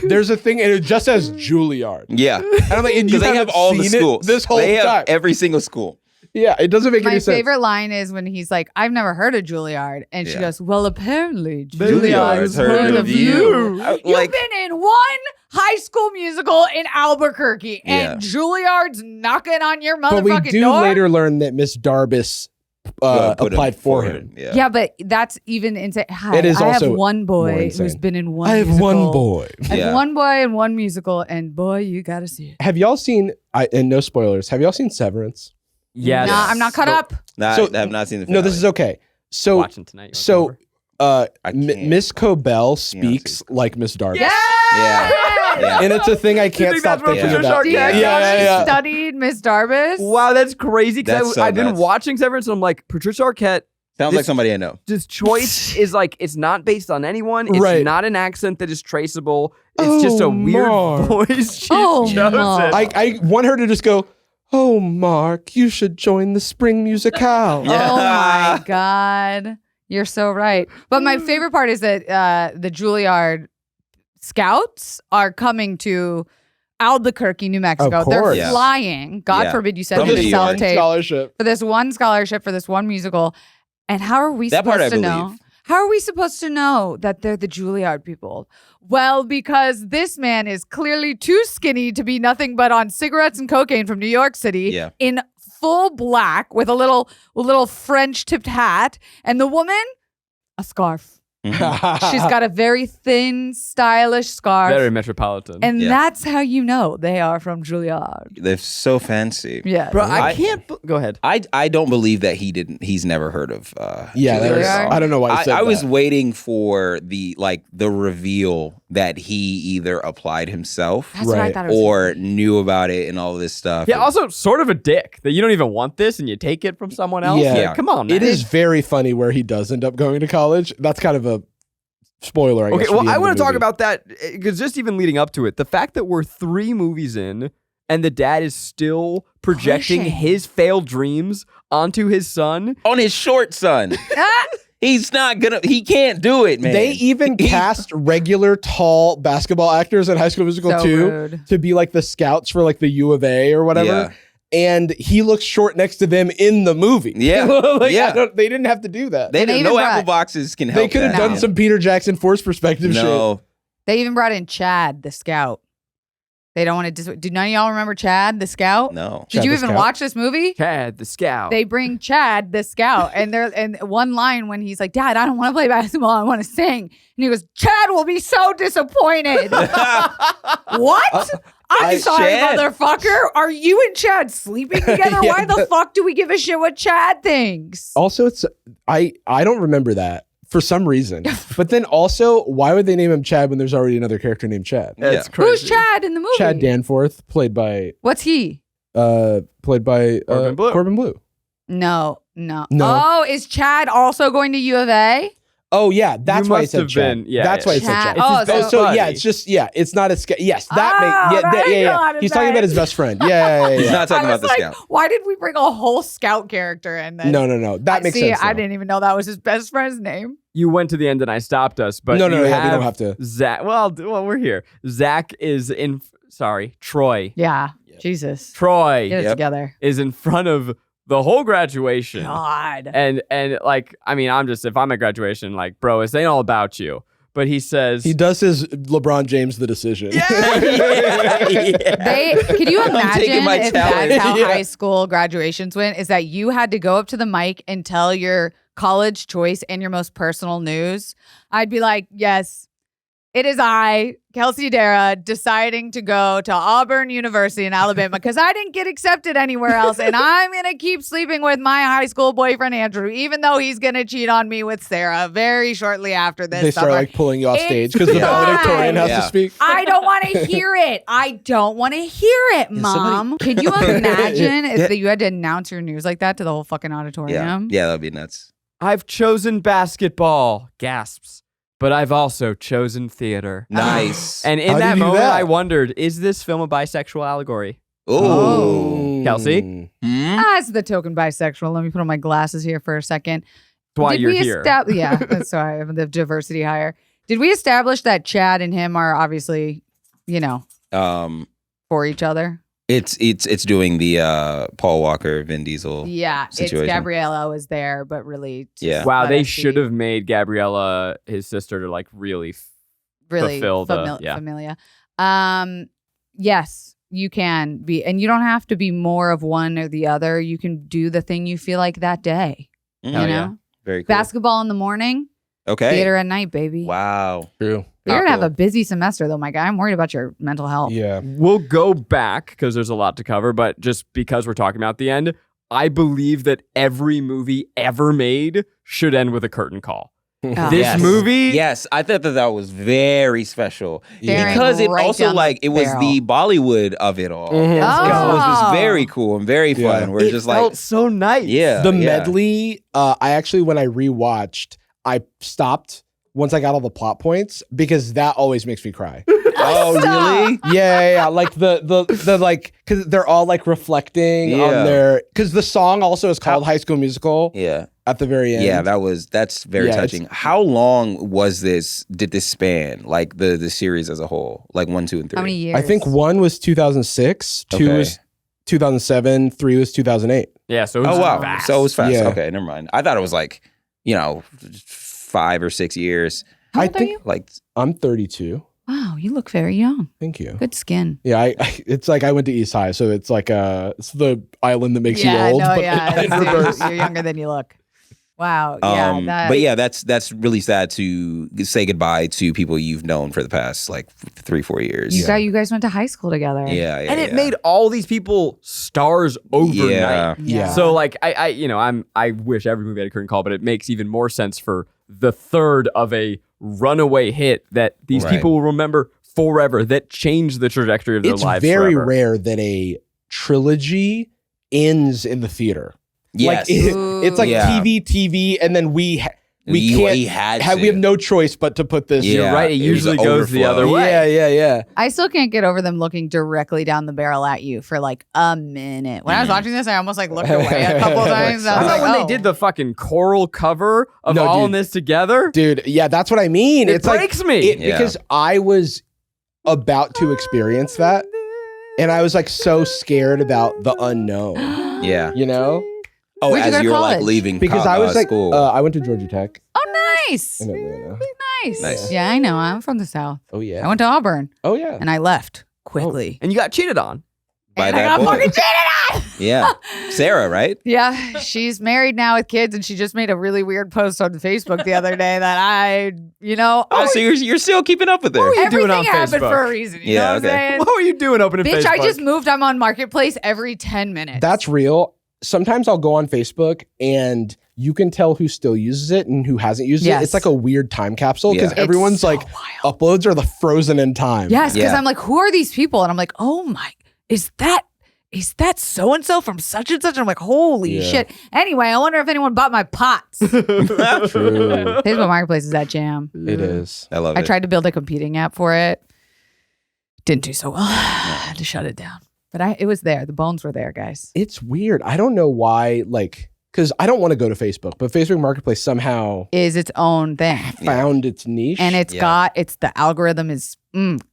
There's a thing and it just says Juilliard. Yeah. And I'm like, and you Because they have haven't all the seen it schools. this whole they have time. every single school. Yeah, it doesn't make My any sense. favorite line is when he's like, I've never heard of Juilliard. And she Yeah. goes, well, apparently Juilliard's Juilliard's heard of you. Like, You've been in one high school musical in Albuquerque, and Juilliard's knocking on your but we motherfucking do door. later learn that Miss Jarvis put applied for him. Yeah. Yeah, but that's even insane. Hi, It is I also have one more boy insane. who's been in one I have musical. one boy. I Yeah. have one boy and one musical, and boy, you gotta see it. Have y'all seen, and no spoilers, have y'all seen Severance? Yes. Nah, I'm not caught up. Nah, So- I have not seen the No, finale. this is okay. So, Watching tonight. so I can't. Miss Cobell see speaks it. like Miss Darby. Yeah. Yeah. And it's a thing I can't think stop that's what thinking Patricia about. Do you Arquette know got? she studied Miss Jarvis? Wow, that's crazy. That's Because so I've been nuts. watching Severance, and I'm like, Patricia Arquette. Sounds like somebody I know. This choice is like it's not based on anyone. It's Right. not an accent that is traceable. It's just a Oh, weird Mark. voice. She's Oh, chosen. Mark. I want her to just go, oh, Mark, you should join the spring musicale. Oh my God. You're so right. But my favorite part is that the Juilliard scouts are coming to Albuquerque, New Mexico. Of They're course. Yeah. flying. God Yeah. forbid you said From this New to York. self-tape Scholarship. for this one scholarship for this one musical. And how are we That part supposed I to know? believe. How are we supposed to know that they're the Juilliard people? Well, because this man is clearly too skinny to be nothing but on cigarettes and cocaine from New York City Yeah. in full black with a little French tipped hat, and the woman, a scarf. She's got a very thin, stylish scarf. Very metropolitan. and Yeah. that's how you know they are from Juilliard. They're so fancy. Yeah. Bro, I I- can't. Go ahead. I don't believe that he's never heard of Yeah, that was, Juilliard? I don't know why I said I was that. waiting for the reveal that he either applied himself That's what I Right. thought it was. or knew about it and all this stuff. Yeah, also sort of a dick that you don't even want this and you take it from someone else. Yeah. Like, come on, man. It is very funny where he does end up going to college. That's kind of a spoiler, I guess. Okay, for well, the I end of want the to talk movie. about that because just even leading up to it, the fact that we're 3 movies in and the dad is still projecting Pushing. his failed dreams onto his son. On his short son. He's not gonna. He can't do it, man. They even cast regular tall basketball actors in High School Musical So 2 rude. to be like the scouts for like the U of A or whatever. Yeah. And he looks short next to them in the movie. Yeah. Like, Yeah. they didn't have to do that. They They didn't even know brought- apple boxes can They help. could have that. done some Peter Jackson force perspective shit. No. They even brought in Chad, the scout. They don't want to. Do none of y'all remember Chad the Scout? No. Did Chad you the even Scout? watch this movie? Chad the Scout. They bring Chad the Scout, and one line when he's like, "Dad, I don't want to play basketball. I want to sing," and he goes, "Chad will be so disappointed." What? I'm sorry, Chad. motherfucker. Are you and Chad sleeping together? Yeah, Why the fuck do we give a shit what Chad thinks? Also, it's I don't remember that for some reason. But then also, why would they name him Chad when there's already another character named Chad? That's Yeah. crazy. Who's Chad in the movie? Chad Danforth, played by What's he? Corbin Blue. Corbin Blue. No. No. Oh, is Chad also going to U of A? Oh yeah, that's You why I must said have Chad. been- yeah, that's yeah. why I said Chad. Chad. It's Oh, his so- best So buddy. yeah, it's just it's not a yes. That Oh, makes that yeah. got it He's talking about right. his best friend. Yeah. He's not talking I about was the like, scout. why did we bring a whole scout character in this? No. That makes sense. I though. didn't even know that was his best friend's name. You went to the end and I stopped us, but No, you yeah, we don't have to. Zach. Well, we're here. Zach is in. Sorry, Troy. Yeah. Jesus. Troy Get it Yep. together. is in front of the whole graduation. God. And like, I mean, if I'm at graduation, like, bro, this ain't all about you. But he says, He does his LeBron James the decision. Could you taking imagine my if challenge. that's how Yeah. high school graduations went? Is that you had to go up to the mic and tell your college choice and your most personal news? I'd be like, yes, it is I, Kelsey Darragh, deciding to go to Auburn University in Alabama because I didn't get accepted anywhere else. And I'm going to keep sleeping with my high school boyfriend, Andrew, even though he's going to cheat on me with Sarah very shortly after this. They start summer. like pulling you off It's stage because the fine. valedictorian has Yeah. to speak. I don't want to hear it. I don't want to hear it, Mom. Can you imagine if you had to announce your news like that to the whole fucking Yeah. auditorium? Yeah, that'd be nuts. I've chosen basketball. Gasps. But I've also chosen theater. Nice. And in How do that you do moment, that? I wondered, is this film a bisexual allegory? Ooh. Kelsey? Hmm? As the token bisexual, let me put on my glasses here for a second. That's why Did you're we here. Yeah, that's why I have the diversity higher. Did we establish that Chad and him are obviously, for each other? It's doing the Paul Walker, Vin Diesel. Yeah, situation. it's Gabriella was there, but really, just Yeah. Wow, let they us should see. have made Gabriella his sister to like really. really fulfill the- yeah. familia. Yes, you can be, and you don't have to be more of one or the other. You can do the thing you feel like that day. Mm. You Oh, know, yeah. Mm-hmm. Very cool. basketball in the morning, Okay. theater at night, baby. Wow. True. You're gonna have Cool. a busy semester though, my guy. I'm worried about your mental health. Yeah. We'll go back because there's a lot to cover, but just because we're talking about the end, I believe that every movie ever made should end with a curtain call. This Yes. movie, Yes, I thought that was very special Staring because it right also down like the it was barrel. the Bollywood of it all. Mhm. It was Oh. very cool and very fun. Yeah. We're it just felt like, so nice. yeah, The yeah. medley, I actually, when I rewatched, I stopped once I got all the plot points because that always makes me cry. Oh, really? Yeah. Like the like, because they're all like reflecting Yeah. on their, because the song also is called High School Musical Yeah, at the very end. yeah. That's very Yeah, touching. How long did this span? Like the series as a whole, like 1, 2, and 3. How many years? I think 1 was 2006, 2 Okay. was 2007, 3 was 2008. Yeah, so it was Oh wow! fast. So it was fast. Yeah. Okay, never mind. I thought it was like 5 or 6 years. How I old are think- you? Like I'm 32. Wow, you look very young. Thank you. Good skin. Yeah, it's like I went to East High, so it's like it's the island that makes you yeah, old. no, but yeah. in reverse. You're younger than you look. Wow. Yeah. but yeah, that's really sad to say goodbye to people you've known for the past like 3-4 years. You guys went to high school together. Yeah, and it yeah. made all these people stars overnight. Yeah. Yeah. So like I wish every movie had a curtain call, but it makes even more sense for the third of a runaway hit that these Right. people will remember forever, that changed the trajectory of their It's lives very forever. rare that a trilogy ends in the theater. Yes. Like it's like Yeah. TV, and then we We can't. We have no choice but to put this. You're right, it it was usually an goes the overflow. other way. Yeah. I still can't get over them looking directly down the barrel at you for like a minute. When I was watching this, I almost like looked away a couple times. I I was thought like, when oh. they did the fucking choral cover of No, all dude. in this together, Dude, yeah, that's what I mean. it It's like breaks me. Yeah. because I was about to experience that, and I was like so scared about the unknown. Yeah. You know, Oh, Where'd you go as to you're like college? leaving because I was like, school. I went to Georgia Tech Oh, nice. in Atlanta. Nice. Nice. Yeah, I know. I'm from the South. Oh I yeah. went to Auburn Oh yeah. and I left. quickly. And you got cheated on. By And I that got boy. fucking cheated on. Yeah. Sarah, right? Yeah, she's married now with kids, and she just made a really weird post on Facebook the other day that Oh, so you're still keeping up with her. What were you doing on everything happened Facebook? for a reason. You Yeah, know what okay. I'm saying? What were you doing opening Bitch, Facebook? I just moved. I'm on Marketplace every 10 minutes. That's real. Sometimes I'll go on Facebook and you can tell who still uses it and who hasn't used Yes. it. It's like a weird time capsule because Yeah. everyone's It's so like wild. uploads are the frozen in time. Yes, because Yeah. I'm like, who are these people? And I'm like, oh my, is that so and so from such and such? And I'm like, holy Yeah. shit. Anyway, I wonder if anyone bought my pots. True. Facebook Marketplace is that jam. It is. I love I it. tried to build a competing app for it. Didn't do so well. I had to shut it down. But it was there. The bones were there, guys. It's weird. I don't know why, because I don't want to go to Facebook, but Facebook Marketplace somehow Is its own thing. found its niche. And Yeah. the algorithm is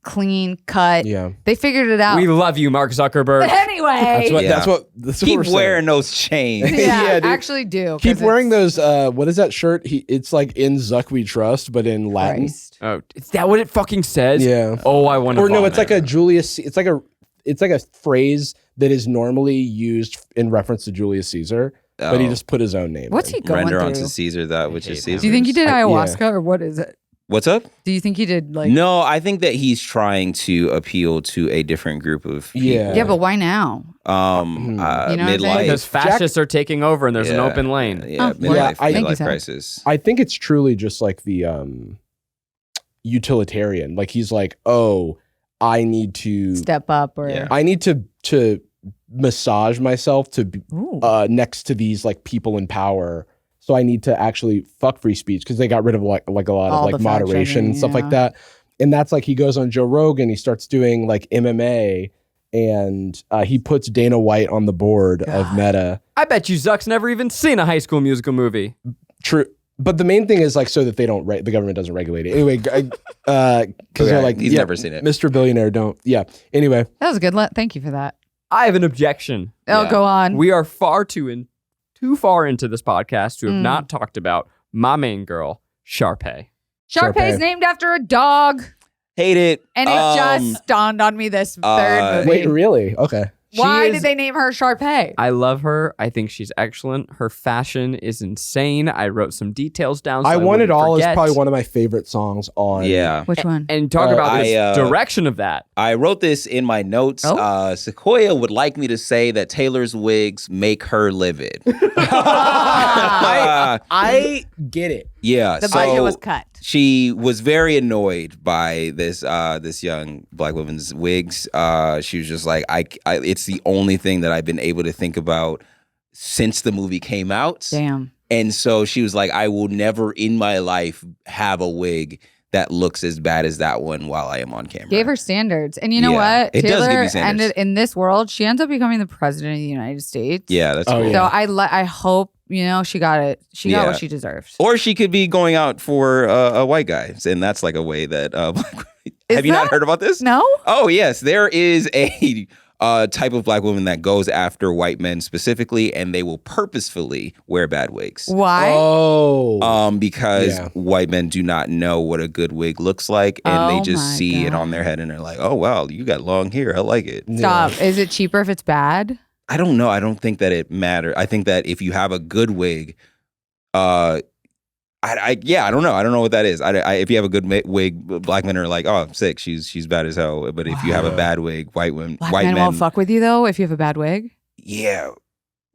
clean cut. yeah. They figured it out. We love you, Mark Zuckerberg. But anyway. That's what Keep we're saying. wearing those chains. yeah, Yeah, dude. actually do. Keep 'cause wearing it's those. What is that shirt? It's like in Zuck We Trust, but in Latin. Christ. Oh, is that what it fucking says? Yeah. Oh, I want to. Or no, it's like a Julius. It's like a phrase that is normally used in reference to Julius Caesar, but he Oh. just put his own name. What's in. he going Render through? unto Caesar that which is Caesar. Do you think he did yeah. ayahuasca or what is it? What's up? Do you think he did like? No, I think that he's trying to appeal to a different group of people. Yeah. Yeah, but why now? You know what I'm saying? Midlife. because fascists are taking over and there's an Yeah. open lane. Yeah, Oh, midlife, yeah, I- Thank you, midlife Zach. crisis. I think it's truly just like the utilitarian. Like he's like, oh, I need to Step up or? Yeah. I need to massage myself to be Ooh. next to these like people in power. So I need to actually fuck free speech because they got rid of like a lot All of the like moderation and stuff fact-checking, like that. And that's like he goes on Joe Rogan, he starts doing like MMA, and he puts Dana White on the board of Meta. I bet you Zuck's never even seen a High School Musical movie. True. But the main thing is like so that they don't the government doesn't regulate it. Anyway, because they're like he's yeah, never seen it. Mr. Billionaire don't. Yeah. Anyway, That was a good. Thank you for that. I have an objection. Oh, Yeah. go on. We are too far into this podcast to have not talked about my main girl, Sharpay. Sharpay Sharpay. is named after a dog, Hate it. and it just dawned on me this third movie. wait, really? Okay. Why She did is- they name her Sharpay? I love her. I think she's excellent. Her fashion is insane. I wrote some details down. So I Want It wouldn't All forget. is probably one of my favorite songs on. Yeah. Which one? And talk about I, this direction of that. I wrote this in my notes. Oh. Sequoia would like me to say that Taylor's wigs make her livid. I get it. Yeah. The so budget was cut. she was very annoyed by this young black woman's wigs. She was just like, I it's the only thing that I've been able to think about since the movie came out. Damn. And so she was like, I will never in my life have a wig that looks as bad as that one while I am on camera. Gave her standards. And you know Yeah, what? it does give Taylor you standards. ended in this world, she ends up becoming the president of the United States. Yeah, that's Oh, cool. yeah. So I hope, she got it. She got Yeah. what she deserved. Or she could be going out for a white guy, and that's like a way that. Is Have you not that- heard about this? No? Oh yes, there is a type of black woman that goes after white men specifically, and they will purposefully wear bad wigs. Why? Oh. Because Yeah. white men do not know what a good wig looks like, and Oh they just my see it God. on their head, and they're like, "Oh wow, you got long hair. I like it." Stop. Is it cheaper if it's bad? I don't know. I don't think that it matters. I think that if you have a good wig, I don't know. I don't know what that is. If you have a good wig, black men are like, oh, I'm sick. She's bad as hell. But if you have a bad wig, white Black men men won't fuck with you though if you have a bad wig? yeah,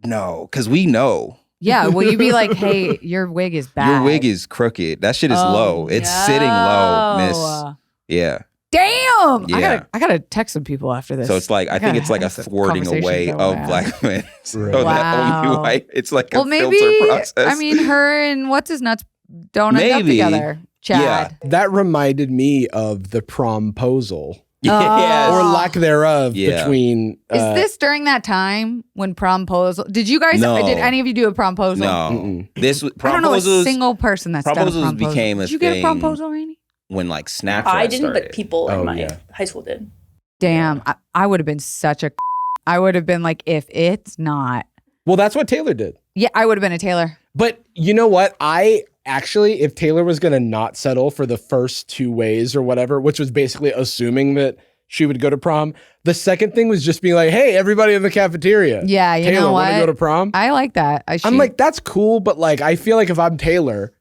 no, because we know Yeah. Will you be like, hey, your wig is bad? your wig is crooked. That shit is Oh, low. It's sitting low, miss. Yeah. Damn. Yeah. I gotta text some people after this. So it's like I think gotta it's like a have some thwarting conversations away going of on. black men. So Right. that only Wow. white. It's like well, a maybe. filter process. I mean, her and what's his nuts don't end up Maybe. together. Chad. That reminded me of the promposal yes. or lack thereof Yeah. between. Is this during that time when promposal? Did you guys? No. Did any of you do a promposal? No, Mm-mm. this was I don't know a promposals single person that's done a promposals promposal. became a Did you get a thing. promposal, Rainie? when like Snapchat I didn't, started. but people Oh, in my yeah. high school did. Damn, I would have been such a. I would have been like, if it's not. Well, that's what Taylor did. Yeah, I would have been a Taylor. But you know what? I actually, if Taylor was going to not settle for the first two ways or whatever, which was basically assuming that she would go to prom. The second thing was just being like, hey, everybody in the cafeteria. Yeah, you Taylor, know want to what? go to prom? I like that. I'm like, that's cool, but like, I feel like if I'm Taylor,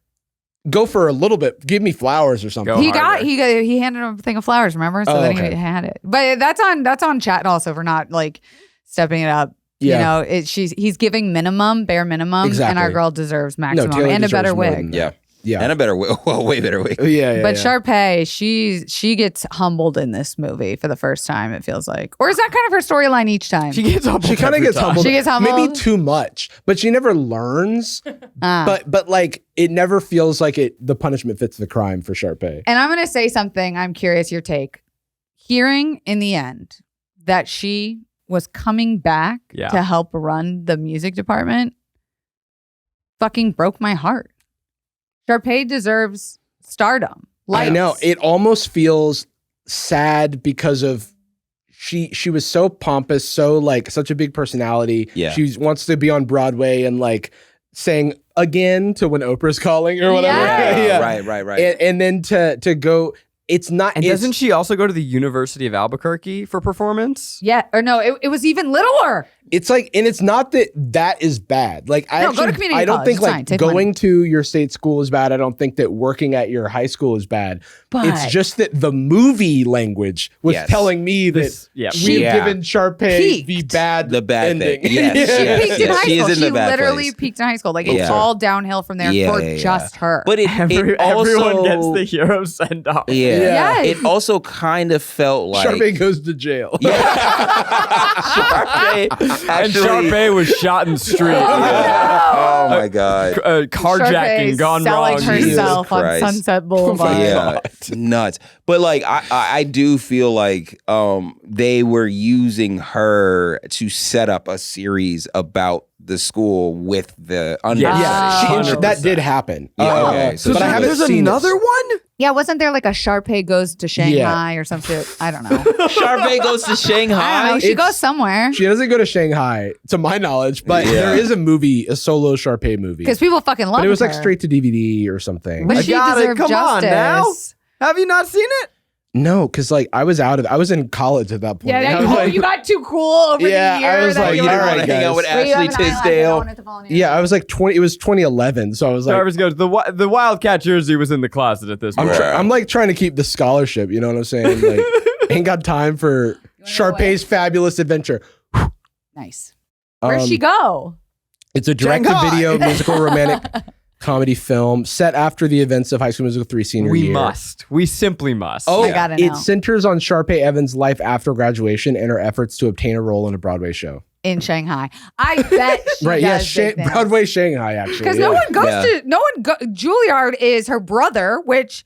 go for a little bit. Give me flowers or something. Go he harder. he handed him a thing of flowers, remember? So then he had it. But that's on chat also for not like stepping it up. Yeah. You know, he's giving bare minimum, and our Exactly. girl deserves maximum Taylor and a deserves better more wig. than that. Yeah. Yeah. And a better wig. Well, way better wig. Yeah. But Sharpay, she gets humbled in this movie for the first time, it feels like. Or is that kind of her storyline each time? She gets humbled. She kind of every gets time. humbled. She gets humbled? Maybe too much, but she never learns. But like it never feels like the punishment fits the crime for Sharpay. And I'm going to say something. I'm curious your take. Hearing in the end that she was coming back to help run the music department fucking broke my heart. Sharpay deserves stardom. I know. It almost feels sad because of she was so pompous, so like such a big personality. Yeah. She wants to be on Broadway and like saying again to when Oprah's calling or whatever. Yes. Right. And then to go, it's not. And doesn't she also go to the University of Albuquerque for performance? Yeah. Or no, it was even littler. It's like, and it's not that is bad. Like No, go to community I don't college. think It's like fine. Take going money. to your state school is bad. I don't think that working at your high school is bad. But it's just that the movie language was Yes. telling me that This- yeah. we've Yeah. given Sharpay Peaked. the bad thing. ending. Yes, She yes, peaked in high she is school. in the She bad literally place. peaked in high school. Like it's Yeah. all downhill from there for just her. But it Everyone also gets the hero send off. Yeah. Yes. It also kind of felt like Sharpay goes to jail. Sharpay And actually. Sharpay was shot in the street. Oh my god. Carjacking Sharpay gone selling wrong. herself on Christ. Sunset Boulevard. Yeah, nuts. But like, I do feel like they were using her to set up a series about the school with the understudy. Yeah, 100%. that did happen. Yeah, okay. So but I haven't there's seen another one? Yeah, wasn't there like a Sharpay goes to Shanghai or some shit? I don't know. Sharpay goes to I don't know. Shanghai. She It's- goes somewhere She doesn't go to Shanghai, to my knowledge, but Yeah. there is a movie, a solo Sharpay movie. because people fucking love But it was her. like straight to DVD or something. But I she got it. deserved Come on justice. now. Have you not seen it? No, because like I was in college at that point. Yeah, I was like, you got too cool over Yeah, the year. I was that like, you you were didn't like, wanna hang out with "Well, you Ashley have an eyelash, I don't Tisdale. want it to fall on your yeah, head." I was like 20. It was 2011, so I was like, Jarvis goes, the Wildcat jersey was in the closet at this I'm, point. I'm like trying to keep the scholarship. You know what I'm saying? Like, ain't got time for Sharpay's fabulous adventure. Nice. Where'd she Um, go? It's a direct-to-video musical romantic comedy film set after the events of High School Musical 3 senior We year. must. We simply must. Oh, I gotta know. it centers on Sharpay Evans' life after graduation and her efforts to obtain a role in a Broadway show. In Shanghai. I bet she Right? Yeah, does big things. Broadway Shanghai actually. Because yeah. no one goes to Juilliard is her brother, which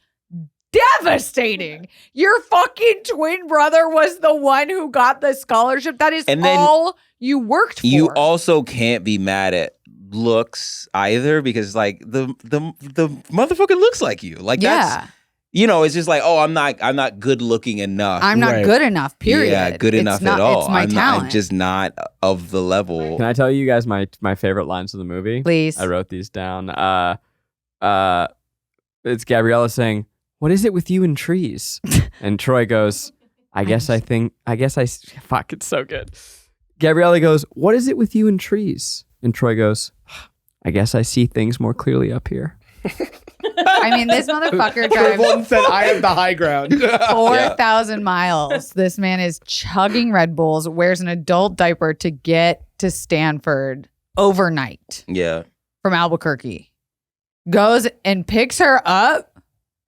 devastating. Your fucking twin brother was the one who got the scholarship. That is And then all you worked for. You also can't be mad at looks either, because like the motherfucker looks like you. Like that's, you know, it's just like, oh, I'm not good looking enough. I'm not Right. good enough, period. Yeah, good It's enough not- at all. It's my I'm talent. just not of the level. Can I tell you guys my favorite lines of the movie? Please. I wrote these down. It's Gabriella saying, "What is it with you and trees?" And Troy goes, fuck, it's so good. Gabriella goes, "What is it with you and trees?" And Troy goes, "I guess I see things more clearly up here." I mean, this motherfucker drives One said, "I have the high ground." 4,000 miles. This man is chugging Red Bulls, wears an adult diaper to get to Stanford overnight Yeah. from Albuquerque. Goes and picks her up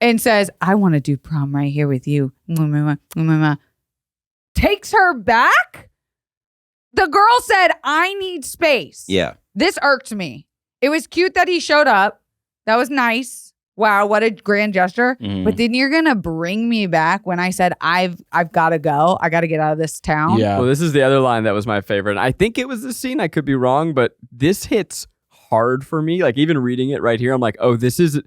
and says, "I want to do prom right here with you." Takes her back. The girl said, "I need space." Yeah. This irked me. It was cute that he showed up. That was nice. Wow, what a grand gesture. Mhm. But then you're gonna bring me back when I said I've gotta go. I gotta get out of this town. Yeah. Well, this is the other line that was my favorite. I think it was this scene. I could be wrong, but this hits hard for me. Like even reading it right here, I'm like, oh, this is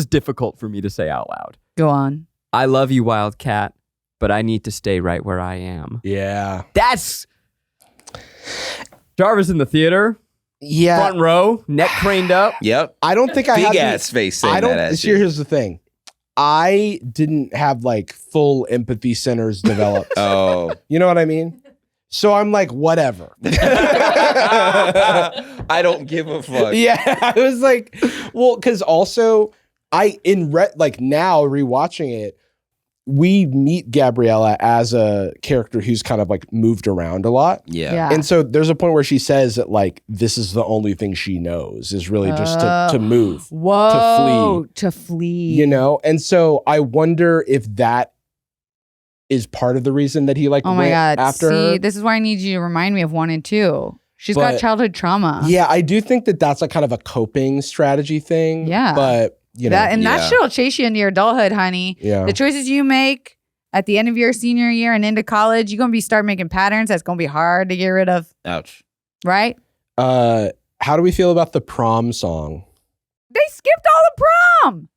difficult for me to say out loud. Go on. I love you, Wildcat, but I need to stay right where I am. Yeah. That's Jarvis in the theater, Yeah. front row, neck craned up. Yep. I don't think I Big have ass face saying I don't. that ass shit. Here's the thing. I didn't have like full empathy centers developed. Oh. You know what I mean? So I'm like, whatever. I don't give a fuck. Yeah, I was like, well, because also now rewatching it, we meet Gabriella as a character who's kind of like moved around a lot. Yeah. And so there's a point where she says that like this is the only thing she knows is really just to move. Whoa. To flee. You know? And so I wonder if that is part of the reason that he like Oh my went God. after See, her. this is why I need you to remind me of 1 and 2. She's got But- childhood trauma. Yeah, I do think that that's like kind of a coping strategy thing. Yeah. But you know, That Yeah. shit will chase you into your adulthood, honey. yeah. The choices you make at the end of your senior year and into college, you're gonna start making patterns that's gonna be hard to get rid of, Ouch. right? How do we feel about the prom song? They skipped all the prom.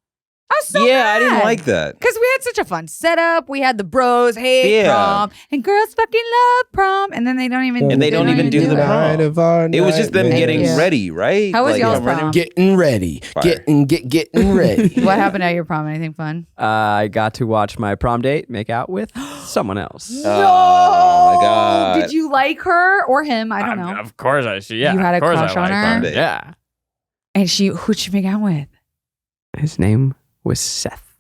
I was so I didn't mad. like that. Because we had such a fun setup. We had the bros hate Yeah. prom, and girls fucking love prom, and then they don't even. And they don't even do the it. prom. Night of our It was just them nightmare. getting you. ready, right? How was Like, y'all's I'm ready. prom? Getting ready. Fire. Getting ready. What happened at your prom? Anything fun? I got to watch my prom date make out with someone else. Oh my God. Did you like her or him? I don't know. Of course I see. Yeah, You had of a course crush I on liked her? prom date. Yeah. And who'd she make out with? His name was Seth.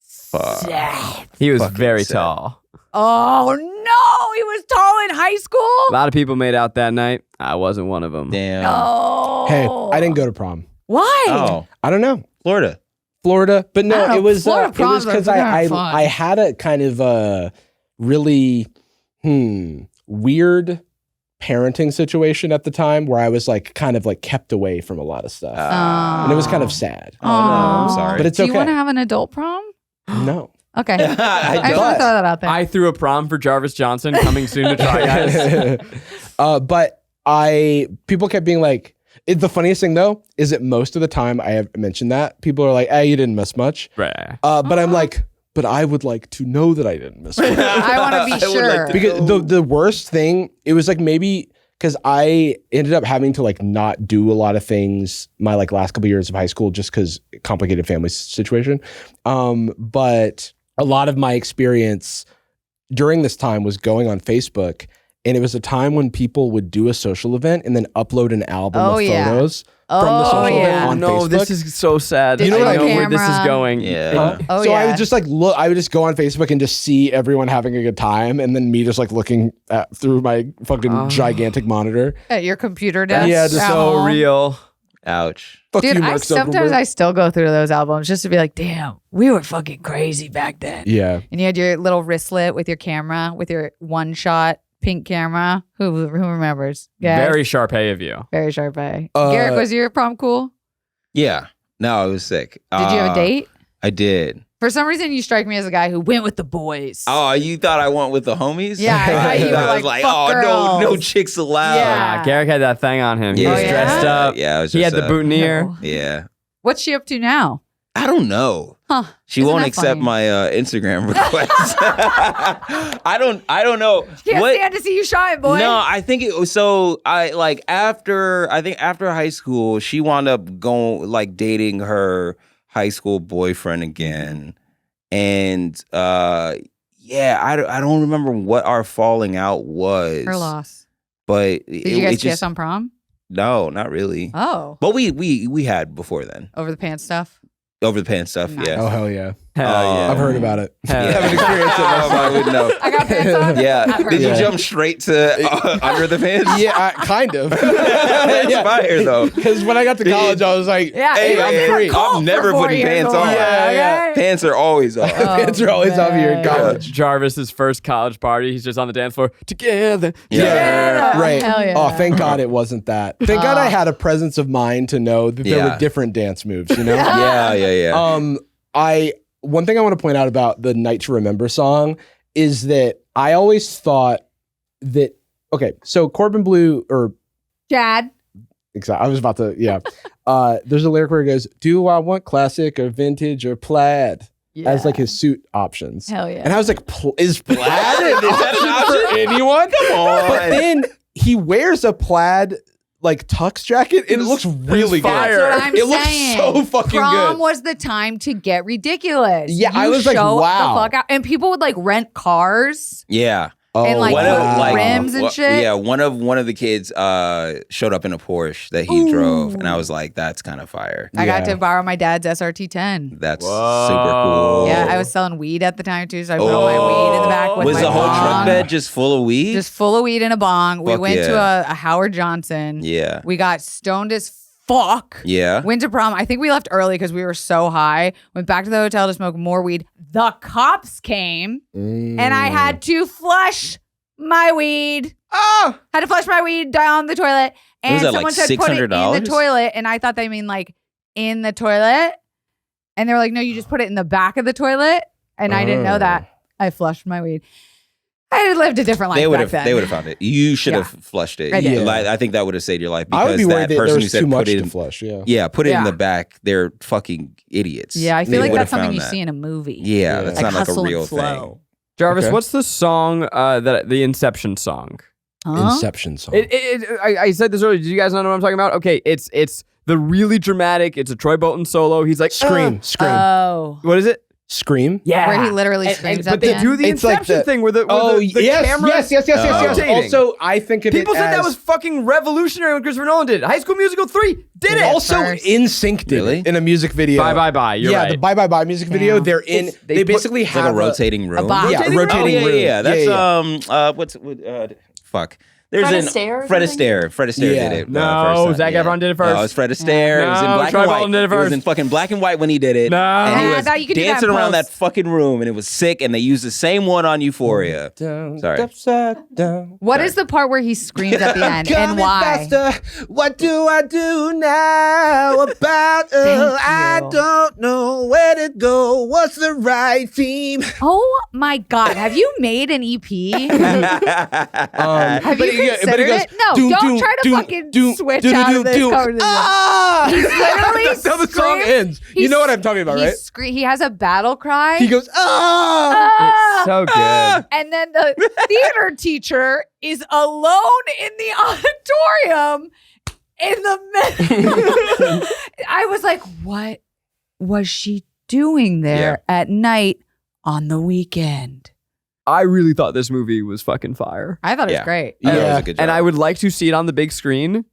Fuck. He was Fucking very Seth. tall. Oh no, he was tall in high school. A lot of people made out that night. I wasn't one of them. Damn. No. Hey, I didn't go to prom. Why? Oh, I don't know. Florida. But I don't no, know. it was Florida proms are because kind of I fun. had a kind of really weird parenting situation at the time where I was like kind of like kept away from a lot of stuff. Aw. And it was kind of sad. Oh, no, I'm Aw. sorry. But it's Do you okay. want to have an adult prom? No. Okay. I I just want to don't. throw that out there. I threw a prom for Jarvis Johnson coming soon to try guys. But people kept being like, the funniest thing though is that most of the time I have mentioned that people are like, "Hey, you didn't miss much." Right. But I'm like, but I would like to know that I didn't miss much. I want to be I would like sure. to- Because the worst thing, it was like maybe because I ended up having to like not do a lot of things my like last couple years of high school just because complicated family situation. But a lot of my experience during this time was going on Facebook, and it was a time when people would do a social event and then upload an album Oh, of yeah. photos Oh, from the social yeah. event on Facebook. This is so sad. You know I what I know mean? where this is Camera. going. Yeah. Oh, So I yeah. would just like look. I would just go on Facebook and just see everyone having a good time, and then me just like looking through my fucking gigantic monitor. At your computer desk. Yeah, just at So home. real. Ouch. Fuck Dude, you, I Mark sometimes Zuckerberg. I still go through those albums just to be like, damn, we were fucking crazy back then. Yeah. And you had your little wristlet with your camera, with your one shot pink camera. Who remembers? Guys? Very Sharpay of you. Very Sharpay. Uh, Garrick, was your prom cool? Yeah. No, it was sick. Did you have a date? I did. For some reason, you strike me as a guy who went with the boys. Oh, you thought I went with the homies? Yeah, I thought you were I was like, like, fuck oh, no girls. chicks allowed. Yeah. Garrick had that thing on him. He Yeah. was Oh, yeah? dressed up. Yeah, I was He had just, the boutonniere. No. Yeah. What's she up to now? I don't know. Huh. She Isn't won't that accept funny? my Instagram requests. I don't know. Can't What- stand to see you shine, boy. No, I think it was so after high school, she wound up going like dating her high school boyfriend again. And I don't remember what our falling out was. Her loss. But Did you guys kiss on prom? No, not really. Oh. But we had before then. Over the pants stuff? Over the pants stuff, Nice. yeah. Oh hell yeah! Hell yeah. I've heard about it. Hell You yeah. haven't experienced it myself, I would know. I got pants on? Yeah. I've heard Did you it. jump straight to under the pants? Yeah, kind of. That's fire though. Because when I got to college, I was like, Yeah, Hey, he was in a free. cult I'm never for 4 putting years pants or on. more, Yeah. okay? Pants are always off. pants are always off here in man. college. Jarvis's first college party. He's just on the dance floor together. Yeah. Right. Hell yeah. Oh, thank God it wasn't that. Thank God I had a presence of mind to know that there Yeah. were different dance moves, you know? Yeah. One thing I want to point out about the Night to Remember song is that I always thought that, okay, so Corbin Bleu, or Chad. I was about to, yeah. There's a lyric where it goes, do I want classic or vintage or plaid? Yeah. As like his suit options. Hell yeah. And I was like, is plaid an Is that an option for option? anyone? Come on. But then he wears a plaid like tux jacket. It looks really good. That's what I'm It looks saying. so fucking Prom good. was the time to get ridiculous. Yeah, I You was like, show wow. the fuck out. And people would like rent cars. Yeah. And, like, One put of like rims and shit. Yeah, one of the kids showed up in a Porsche that he drove, and I was like, "That's kind of fire." I got Yeah. to borrow my dad's SRT 10. That's Whoa. super cool. Yeah, I was selling weed at the time too, so I put all my weed in the back with Was my the whole bong. truck bed just full of weed? Just full of weed in a bong. We Fuck went to yeah. a Howard Johnson. Yeah. We got stoned as fuck. Yeah. Went to prom. I think we left early because we were so high. Went back to the hotel to smoke more weed. The cops came and I had to flush my weed. Oh, Had to flush my weed down the toilet. And Was that, someone like, said put it in the $600? toilet. And I thought they mean like in the toilet. And they were like, no, you just put it in the back of the toilet. And I didn't know that. I flushed my weed. I had lived a different life They would back have. then. They would have found it. You should have Yeah. flushed it. I did. You- like, I think that would have saved your life because I would be worried that that there person who was said too much put it to in. flush. Yeah. Yeah, put it in Yeah. the back. They're fucking idiots. Yeah, I They feel like would that's have something found you that. see in a movie. Yeah, that's Like not like a Hustle and real Flow. thing. Jarvis, Okay. what's the song that the Inception song? Huh? Inception song. I said this earlier. Did you guys not know what I'm talking about? Okay, it's the really dramatic. It's a Troy Bolton solo. He's like Scream. Oh. What is it? Scream. Yeah, Where he literally screams but at the they end. do the It's like Inception the- thing where the yes, camera. yes. rotating. Also, I think of People it said that as- was fucking revolutionary when Christopher Nolan did it. High School Musical 3 did it. also first. in sync did Really? it in a music video. Bye bye bye. You're yeah, right. the Bye Bye Bye music video. Damn. They're in. They They put- basically It's like have a rotating room. box. Yeah, Rotating rotating room? room. Yeah. That's yeah. what's fuck. There's Fred an Astaire or Fred something? Astaire. Fred Astaire Yeah. did it. No, first time, Zac yeah. Efron did it first. No, it was Fred Astaire. It was in No, black Troy and white. Bolton did it It was first. in fucking black and white when he did it. No. And he I was thought you could do that dancing in around that post. fucking room, and it was sick. And they used the same one on Euphoria. Sorry. Upside down. What is the part where he screams at the end and why? Faster. What do I do now about Thank I you. don't know where to go. What's the right theme? Oh my God. Have you made an EP? Have but you he- but he considered goes, it? No, doom, don't doom, try to doom, fucking doom, switch doom, out doom, of this doom. conversation. Ah! He's literally That's how the song scream- ends. You know what I'm talking about, right? He has a battle cry. He goes, ah! "Ah!" It's so good. And then the theater teacher is alone in the auditorium in the middle. I was like, what was she doing there at night on the weekend? I really thought this movie was fucking fire. I thought it was Yeah. great. That was Yeah. a good job. And I would like to see it on the big screen.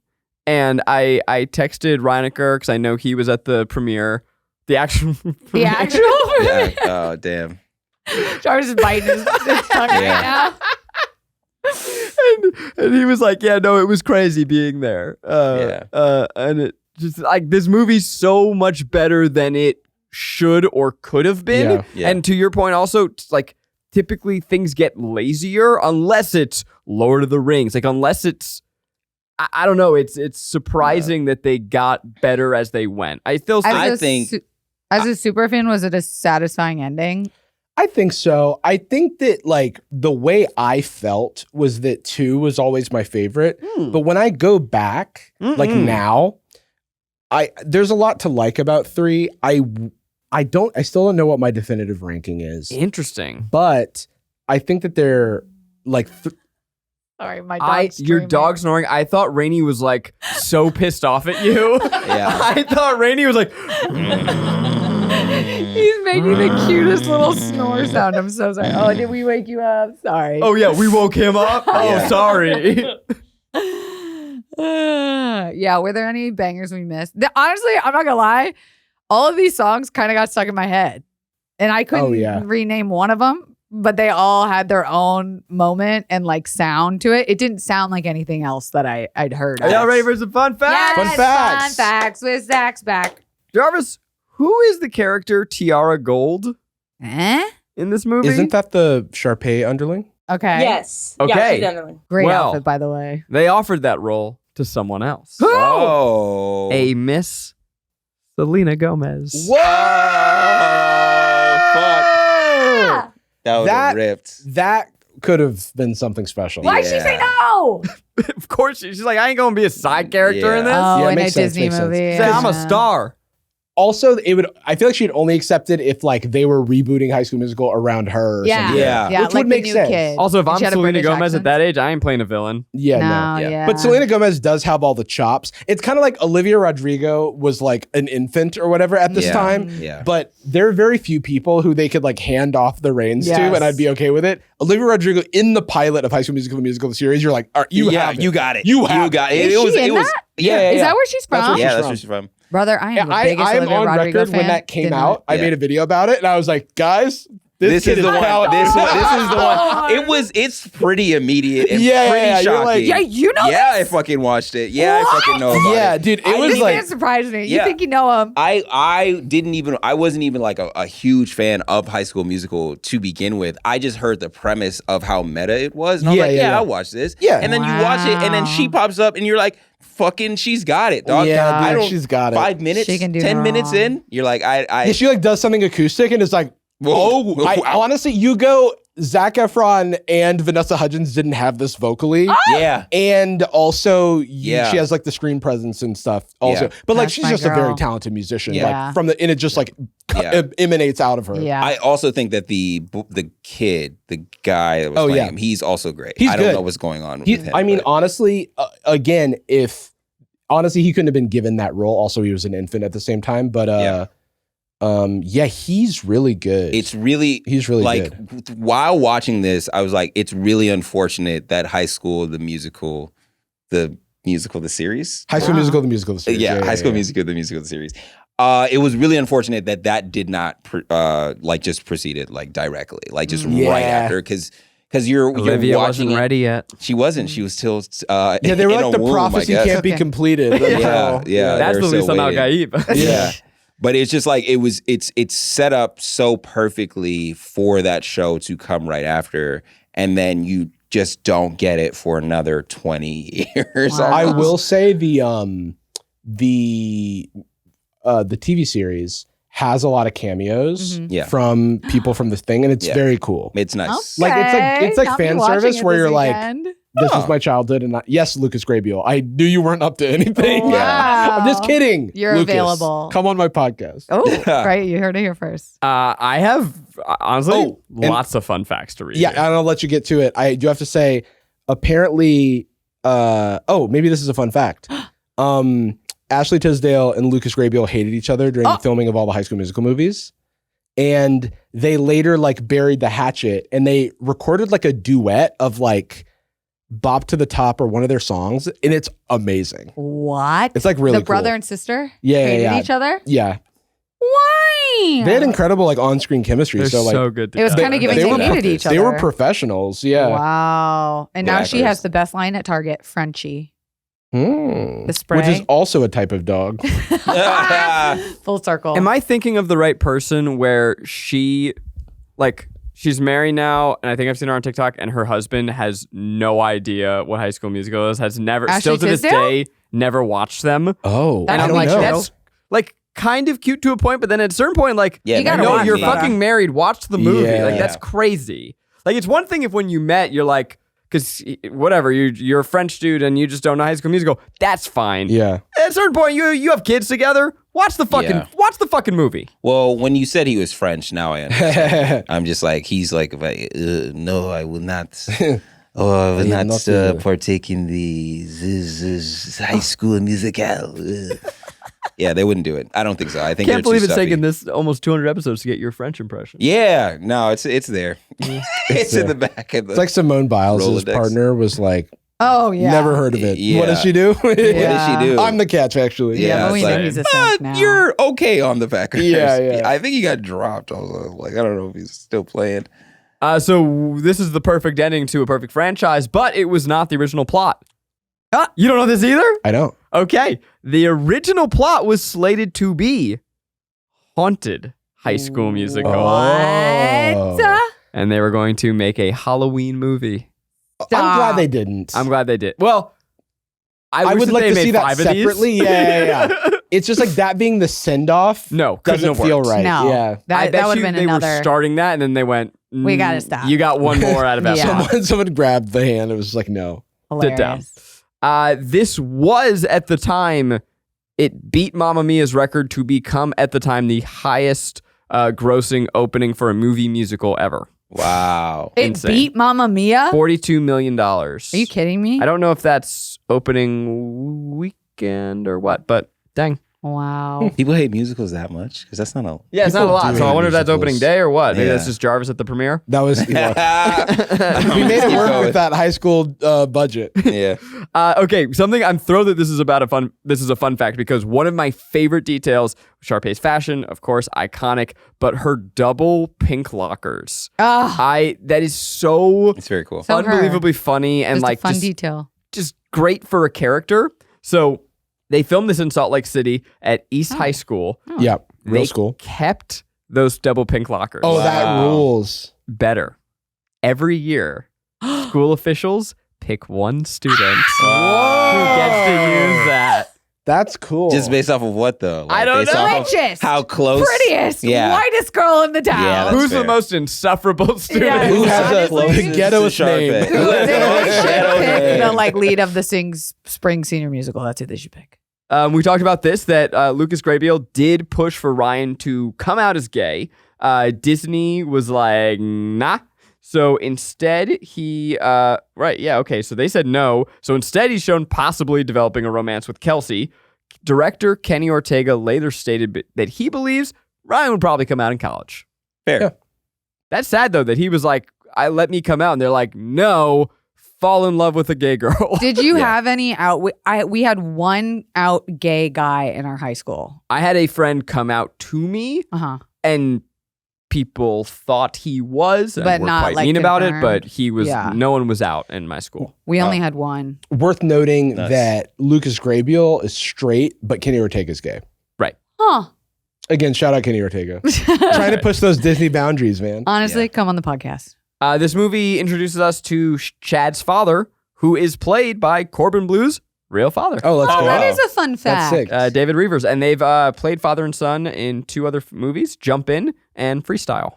And I texted Reinecker because I know he was at the premiere. The actual The premiere. actual Yeah. Oh damn. Jarvis is biting his tongue Yeah. right now. and he was like, yeah, no, it was crazy being there. And it just like this movie's so much better than it should or could have been. Yeah. Yeah. And to your point also, like typically things get lazier unless it's Lord of the Rings. Like unless it's I don't know, it's surprising that they got better as they went. I still think As a super fan, was it a satisfying ending? I think so. I think that like the way I felt was that 2 was always my favorite. But when I go back, like now, there's a lot to like about 3. I still don't know what my definitive ranking is. interesting. But I think that they're like Sorry, my dog's Your screaming. dog snoring. I thought Rainie was like so pissed off at you. Yeah. I thought Rainie was like, He's making the cutest little snore sound. I'm so sorry. Oh, did we wake you up? Sorry. oh yeah, we woke him up. Oh, Yeah. sorry. Yeah, were there any bangers we missed? Honestly, I'm not gonna lie. All of these songs kind of got stuck in my head. And I couldn't rename one of them, but they all had their own moment and like sound to it. It didn't sound like anything else that I'd heard. Are y'all ready for some fun facts? Yes, Fun facts. Fun facts with Zach's back. Jarvis, who is the character Tiara Gold Eh? in this movie? Isn't that the Sharpay underling? Okay. Yes. Okay. Yeah, she's the other one. Great Well. outfit, by the way. They offered that role to someone else. Oh. A Miss Selena Gomez. Whoa. Fuck. That was That- ripped. That could have been something special. Why'd she say no? Of course, she's like, I ain't gonna be a side character in this. Oh, Yeah, in a makes sense, Disney makes sense. movie. Say, I'm a Yeah. star. Also, I feel like she'd only accept it if like they were rebooting High School Musical around her. Or Yeah. something. Yeah. Yeah, Which like would the make new sense. kid. Also, if I'm She had a Selena British Gomez accent. at that age, I ain't playing a villain. Yeah, No, no. yeah. But Selena Gomez does have all the chops. It's kind of like Olivia Rodrigo was like an infant or whatever at this Yeah. time. Yeah. But there are very few people who they could like hand off the reins to, Yes. and I'd be okay with it. Olivia Rodrigo in the pilot of High School Musical, the musical series, you're like, You have it. got it. You have got Is it. she It in was. that? Yeah. Is that where she's from? That's where Yeah, she's that's from. where she's from. Brother, I am the I biggest am Olivia on Rodrigo record fan. when that came Did out. not- I made a video about it, and I was like, guys, this kid is the one. talented. This is the one. It's pretty immediate and Yeah, pretty yeah, you're shocking. like- Yeah, you know Yeah, this? I fucking watched it. Yeah, I fucking know about Yeah, it. dude, it I was think like that surprised me. You Yeah. think you know him? I wasn't even like a huge fan of High School Musical to begin with. I just heard the premise of how meta it was. And I was Yeah, like, yeah, yeah, yeah. I'll watch this. Yeah. And then you watch it and then she pops up and you're like, fucking, she's got it, dog. Yeah, I dude, don't, she's got it. 5 minutes, She can do 10 no minutes wrong. in, you're like, yeah, she like does something acoustic, and it's like, Whoa. I Wow. honestly, you go, Zac Efron and Vanessa Hudgens didn't have this vocally. yeah. And also, Yeah. she has like the screen presence and stuff. Also, Yeah. but like That's she's my just a very girl. talented musician. Yeah. Like from the, and it just like Yeah. emanates out of her. Yeah. I also think that the kid, the guy that was playing yeah. him, he's also great. He's I don't good. know what's going on He- with him. I mean, but- honestly, again, honestly, he couldn't have been given that role. Also, he was an infant at the same time. But yeah, he's really good. it's really he's really like good. while watching this, I was like, it's really unfortunate that High School, the musical, the series. High School Musical, the musical, the series. Yeah, High School Musical, the musical, the series. It was really unfortunate that did not like just proceeded like directly, like just right Yeah. after, because you're Olivia watching wasn't it. ready yet. She wasn't. She was still Yeah, they were in like a the womb, I prophecy guess. can't be Okay. completed. Yeah, yeah. That's they the were Lisa still waiting. Malgaib. Yeah. But it's just like it's set up so perfectly for that show to come right after, and then you just don't get it for another 20 years. Wow. I will say the TV series has a lot of cameos Mhm. Yeah. from people from this thing, and it's Yeah. very cool. It's nice. Like, it's like I'll be fan watching service it where this you're like, weekend. This Oh. is my childhood, and yes, Lucas Grabeel. I knew you weren't up to anything. Wow. I'm just kidding. You're Lucas, available. Come on my podcast. Oh, right. You heard it here first. I have honestly Oh, and- lots of fun facts to read. Yeah, here. and I'll let you get to it. I do have to say, apparently, maybe this is a fun fact. Ashley Tisdale and Lucas Grabeel hated each other during the filming of all the High School Musical movies. And they later like buried the hatchet, and they recorded like a duet of like Bop to the Top or one of their songs, and it's amazing. What? It's like really the brother cool. and sister Yeah, hated yeah. each other? Yeah. Why? They had incredible like on-screen chemistry. They're so like so good. It was together. kind of giving they they were hated each other. they were professionals. Yeah. Wow. And now Yeah, she actors. has the best line at Target, Frenchie. Hmm. The spray. Which is also a type of dog. Full circle. Am I thinking of the right person where she's married now, and I think I've seen her on TikTok, and her husband has no idea what High School Musical is, has never, Ashley still to this Tisdale? day, never watched them. Oh, That's I don't like- know. that's- Like, kind of cute to a point, but then at a certain point, like, Yeah, You gotta no, watch you're it. fucking married, watch the movie. Yeah. Like, that's crazy. Like, it's one thing if when you met, you're like, because whatever, you're a French dude and you just don't know High School Musical. That's fine. Yeah. At a certain point, you have kids together. Watch the fucking movie. Well, when you said he was French, now I understand. I'm just like, he's like, no, I will not. Oh, I will Yeah, not not to- partake in this High School Musical. Yeah, they wouldn't do it. I don't think so. I think Can't they're believe too it's stuffy. taken this almost 200 episodes to get your French impression. Yeah, no, it's there. It's in there. the back of the. It's like Simone Biles' Rolodex. partner was like, oh, yeah. never heard of it. Yeah. What does she do? What does she do? I'm the catch, actually. Yeah, but we it's know like, he's a simp now. You're okay on the Packers. Yeah, yeah. I think he got dropped. I was like, I don't know if he's still playing. So this is the perfect ending to a perfect franchise, but it was not the original plot. You don't know this either? I don't. Okay. The original plot was slated to be Haunted High School Musical. What? And they were going to make a Halloween movie. I'm glad they didn't. I'm glad they did. Well, I wish would that like they to made see that 5 of these. separately. Yeah. It's just like that being the send-off. No, couldn't doesn't have feel worked. right. No. Yeah. I That bet would you have been they were another. starting that, and then they went, We gotta stop." You got one more out of that. Yeah. Someone grabbed the hand. It was like, no. Sit down. Hilarious. This was at the time It beat Mamma Mia's record to become, at the time, the highest grossing opening for a movie musical ever. Wow. It Insane. beat Mamma Mia? $42 million. Are you kidding me? I don't know if that's opening weekend or what, but dang. Wow. People hate musicals that much? Because that's not a... Yeah, it's not a People lot. do So I hate wonder if that's musicals. opening day or what. Maybe Yeah. that's just Jarvis at the premiere. That was we made it work with that high school budget. Yeah. Okay, something I'm thrilled that this is a fun fact because one of my favorite details, Sharpay's fashion, of course, iconic, but her double pink lockers. Ah, That is so It's very cool. So her. unbelievably funny and just like a fun just, detail. just great for a character. So they filmed this in Salt Lake City at East High School. Yep. Real They school. kept those double pink lockers. Oh, that Wow. rules. Better. Every year, school officials pick one student who Wow. gets to use that. That's cool. Just based off of what, though? I don't based know. off of Richest, how close? prettiest, Yeah. whitest girl in the town. Yeah, that's Who's the fair. most insufferable student? Yeah, Who has the honestly. closest The ghettoest to Sharpay? name. Who is it? They should Ghetto pick name. the like lead of the spring senior musical. That's who they should pick. We talked about this, that Lucas Grabeel did push for Ryan to come out as gay. Disney was like, nah. So instead, so they said no. So instead, he's shown possibly developing a romance with Kelsey. Director Kenny Ortega later stated that he believes Ryan would probably come out in college. Fair. Yeah. That's sad, though, that he was like, let me come out. And they're like, no, fall in love with a gay girl. Did you have any out? We had one out gay guy in our high school. I had a friend come out to me, and people thought he was, and But were not, quite like, mean about it, confirmed. but he was, Yeah. no one was out in my school. We only had one. Worth noting Nice. that Lucas Grabeel is straight, but Kenny Ortega's gay. Huh. Again, shout out Kenny Ortega. Trying to push those Disney boundaries, man. Honestly, come on the podcast. This movie introduces us to Chad's father, who is played by Corbin Blue's real father, Oh, let's Oh, go. that is a fun That's fact. sick. David Reavers. And they've played father and son in two other movies, Jump In and Freestyle.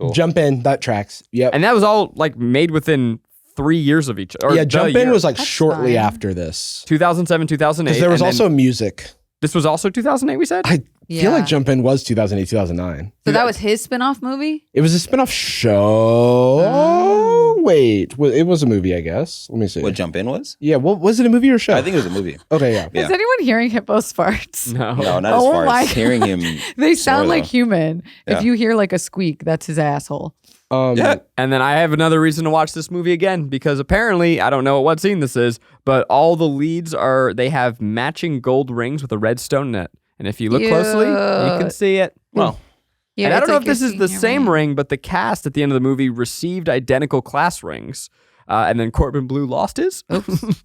Cool. Jump in, that tracks. Yep. And that was all like made within 3 years of each other. Yeah, Jump In was like That's shortly fine. after this. 2007, 2008. Because there was and then also music. this was also 2008, we said? I Yeah. feel like Jump In was 2008, 2009. So that was his spin-off movie? It was a spin-off show. Oh, wait. It was a movie, I guess. Let me see. What Jump In was? Yeah, what was it, a movie or a show? I think it was a movie. Okay, yeah. Yeah. Is anyone hearing Hippo's farts? No. No, not Oh as far my as hearing him. They sound snore, like though. human. Yeah. If you hear like a squeak, that's his asshole. Yeah. And then I have another reason to watch this movie again because apparently, I don't know what scene this is, but all the leads they have matching gold rings with a red stone in it. And if you look closely, you can Cute. see it. Well, Yeah, and I it's don't know like if this your is the senior same ring, but the cast at the end of the movie received identical class rings. And then Corbin Blue lost his.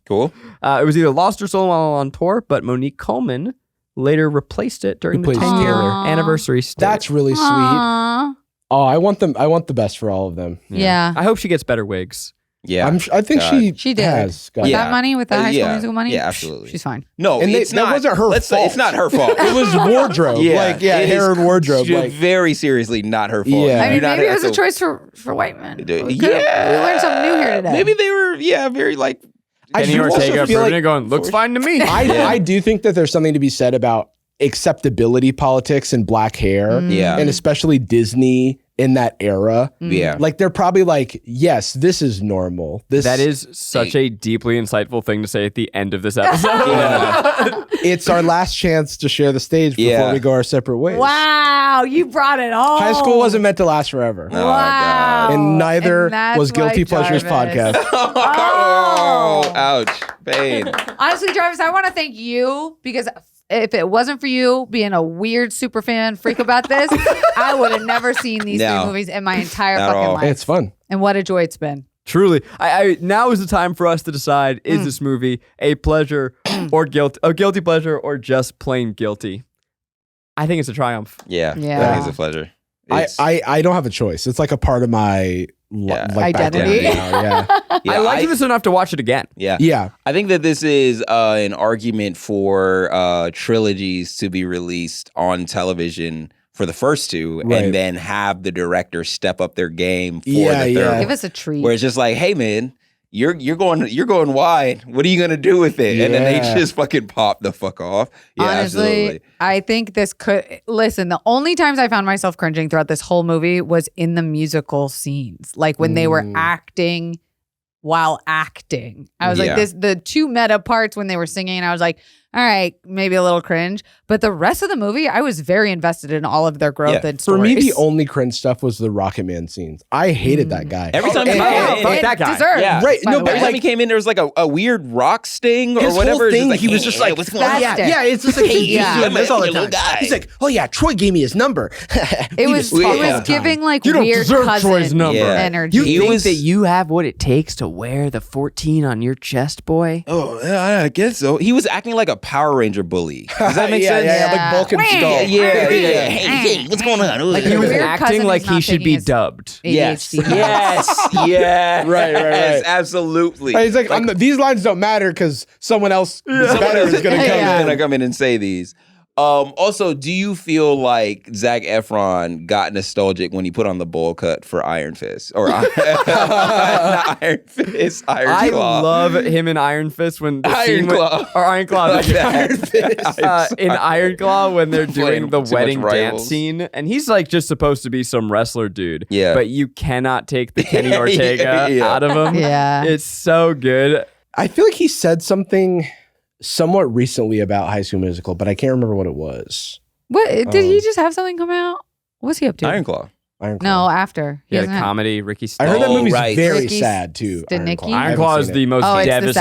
cool. It was either lost or stolen while on tour, but Monique Coleman later replaced it during the Who plays 10-year Taylor? anniversary stage. That's really sweet. Aw. Oh, I want the best for all of them. Yeah. I hope she gets better wigs. Yeah. I think God. She did. has. got With it. Yeah. that money, with that High School yeah. Musical money? Yeah, absolutely. She's fine. No, And it's that not. wasn't her let's say fault. it's not her fault. It was wardrobe. Like, yeah, it hair is and wardrobe. Like, very seriously not her fault. Yeah. I You mean, do not maybe it have was a to- choice for white men. We Yeah. learned something new here today. Maybe they were, very like. I Kenny do also Ortega feel approving like- it going, looks fine to me. I do think that there's something to be said about acceptability politics and black hair. Yeah. And especially Disney in that era. Yeah. Like they're probably like, yes, this is normal. That is such a deeply insightful thing to say at the end of this episode. It's our last chance to share the stage before Yeah. we go our separate ways. Wow, you brought it all. High school wasn't meant to last forever. Oh, Wow. God. And neither that's was Guilty why Pleasures Jarvis- podcast. Oh, ouch. Pain. Honestly, Jarvis, I want to thank you because if it wasn't for you being a weird super fan freak about this, I would have never seen these No. three movies in my entire Not at fucking all. life. It's fun. And what a joy it's been. Truly. I now is the time for us to decide, is this movie a pleasure or a guilty pleasure or just plain guilty? I think it's a triumph. Yeah. Yeah. That is a pleasure. It's- I don't have a choice. It's like a part of my Yeah. Identity. background now, yeah. yeah, I liked this enough to watch it again. Yeah. Yeah. I think that this is an argument for trilogies to be released on television for the first two, Right. and then have the director step up their game for Yeah, the third yeah. one. Give us a treat. Where it's just like, hey man, you're going wide. What are you gonna do with it? And then they Yeah. just fucking pop the fuck off. Yeah, Honestly, absolutely. I think this could listen. The only times I found myself cringing throughout this whole movie was in the musical scenes, like when they were acting while acting. I was like, the two meta parts when they were singing, I was like, all right, maybe a little cringe. But the rest of the movie, I was very invested in all of their growth and For stories. me, the only cringe stuff was the Rocket Man scenes. I hated that guy. Every time he and- came in, fuck that guy. Deserved, Yeah. Right, by no, the but way. every time he came in, there was like a weird rock sting or His whatever. whole thing, It's he was just like, what's going on? That's yeah, it's just like, hey, Yeah. he's doing this all the I'm a little time. guy. He's like, oh yeah, Troy gave me his number. It was giving like You don't weird deserve cousin Troy's number. Yeah. energy. You He think was- that you have what it takes to wear the 14 on your chest, boy? Oh, yeah, I guess so. He was acting like a Power Ranger bully. Does that make yeah, sense? yeah, like Bulk and Yeah. Skull. Yeah. Hey, what's going on? Like He was weird acting cousin like who's he not should taking be his dubbed. Yes. ADHD. Yes. Right. Absolutely. He's like, these lines don't matter because someone else Someone better else is going to come Yeah. in. gonna come in and say these. Also, do you feel like Zach Efron got nostalgic when he put on the bowl cut for Iron Fist or not Iron Fist, Iron I Claw? love him in Iron Fist when the Iron scene Claw. or Iron Claw. Like that. Iron Fist. In Iron Claw when they're Playing doing the too much wedding dance Rivals. scene, and he's like just supposed to be some wrestler dude. Yeah. But you cannot take the Kenny Ortega Yeah. out of him. Yeah. It's so good. I feel like he said something somewhat recently about High School Musical, but I can't remember what it was. What did he just have something come out? What's he up to? Iron Claw. Iron Claw. No, after. He had a hasn't had- comedy. Ricky. I heard that Oh, movie's right. very Ricky sad too. Stenicki? I Iron haven't Claw seen is it. the most Oh, it's the devastating.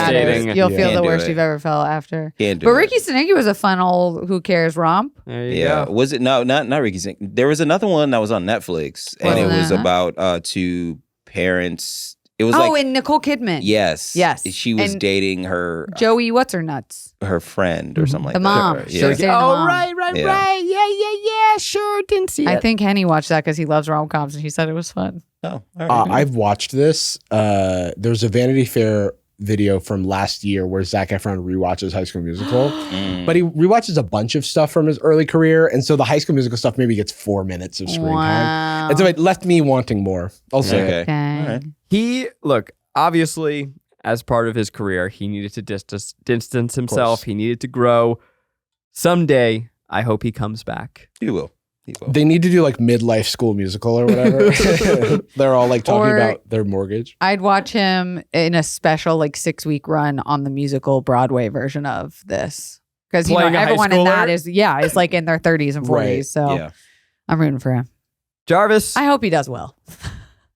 saddest. You'll Yeah. feel Can't the do worst it. you've ever felt after. Can't do But it. Ricky Stenicki was a fun old who cares romp. There you Yeah. go. Was it not Ricky Zink? There was another one that was on Netflix, and it Wasn't was it? about two parents. It was Oh, like and Nicole Kidman. yes, Yes. She was And dating her Joey, what's her nuts? her friend or something like The that. mom. right? She Yeah. was dating the mom. right, Yeah. Yeah. Sure, didn't see I think Henny watched that because he loves rom coms and he said it was fun. Oh, all right. I've watched this. There's a Vanity Fair video from last year where Zac Efron rewatches High School Musical, Mm. but he rewatches a bunch of stuff from his early career, and so the High School Musical stuff maybe gets 4 minutes of screen time, Wow. and so it left me wanting more. I'll say. Okay. Dang. All right. He obviously, as part of his career, he needed to distance himself. He needed to grow. Someday, I hope he comes back. He will. He will. They need to do like midlife School Musical or whatever. They're all like talking Or- about their mortgage. I'd watch him in a special like 6-week run on the musical Broadway version of this. Because you know Playing a high everyone in that schooler? is like in their 30s and 40s. Right. So Yeah. I'm rooting for him. Jarvis. I hope he does well.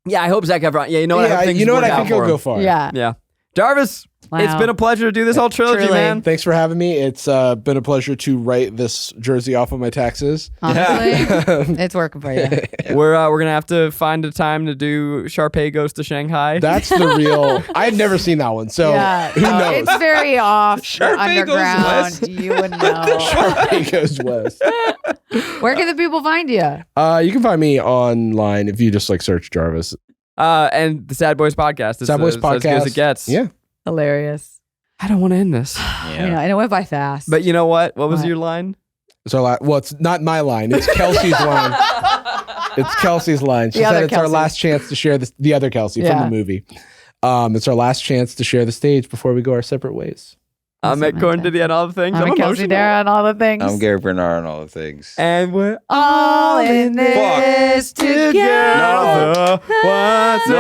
Yeah, I hope Zac Efron. Yeah, you know what? I hope things you know what? work I out think he'll for go him. far. Yeah. Yeah. Jarvis, it's Wow. been a pleasure to do this whole trilogy, Truly. man. Thanks for having me. It's been a pleasure to write this jersey off of my taxes. Honestly, it's working for you. We're gonna have to find a time to do Sharpay Goes to Shanghai. That's the real. I had never seen that one, so Yeah, who no, knows? it's very off Sharpay goes underground. west. You would know. Sharpay goes west. Where can the people find you? You can find me online if you just like search Jarvis. And the Sad Boys podcast. It's Sad Boys as good as podcast. it gets. Yeah. Hilarious. I don't want to end this. I know, and it went by fast. But you know what? What was What? your line? So well, it's not my line. It's Kelsey's line. It's Kelsey's line. She The said other it's our Kelsey. last chance to share this. The other Kelsey from Yeah. the movie. It's our last chance to share the stage before we go our separate ways. I'm at Corn Diddy and all the things. I'm Kelsey emotional. Darragh and all the things. I'm Garrick Bernard and all the things. And we're all in this together. together. What's No.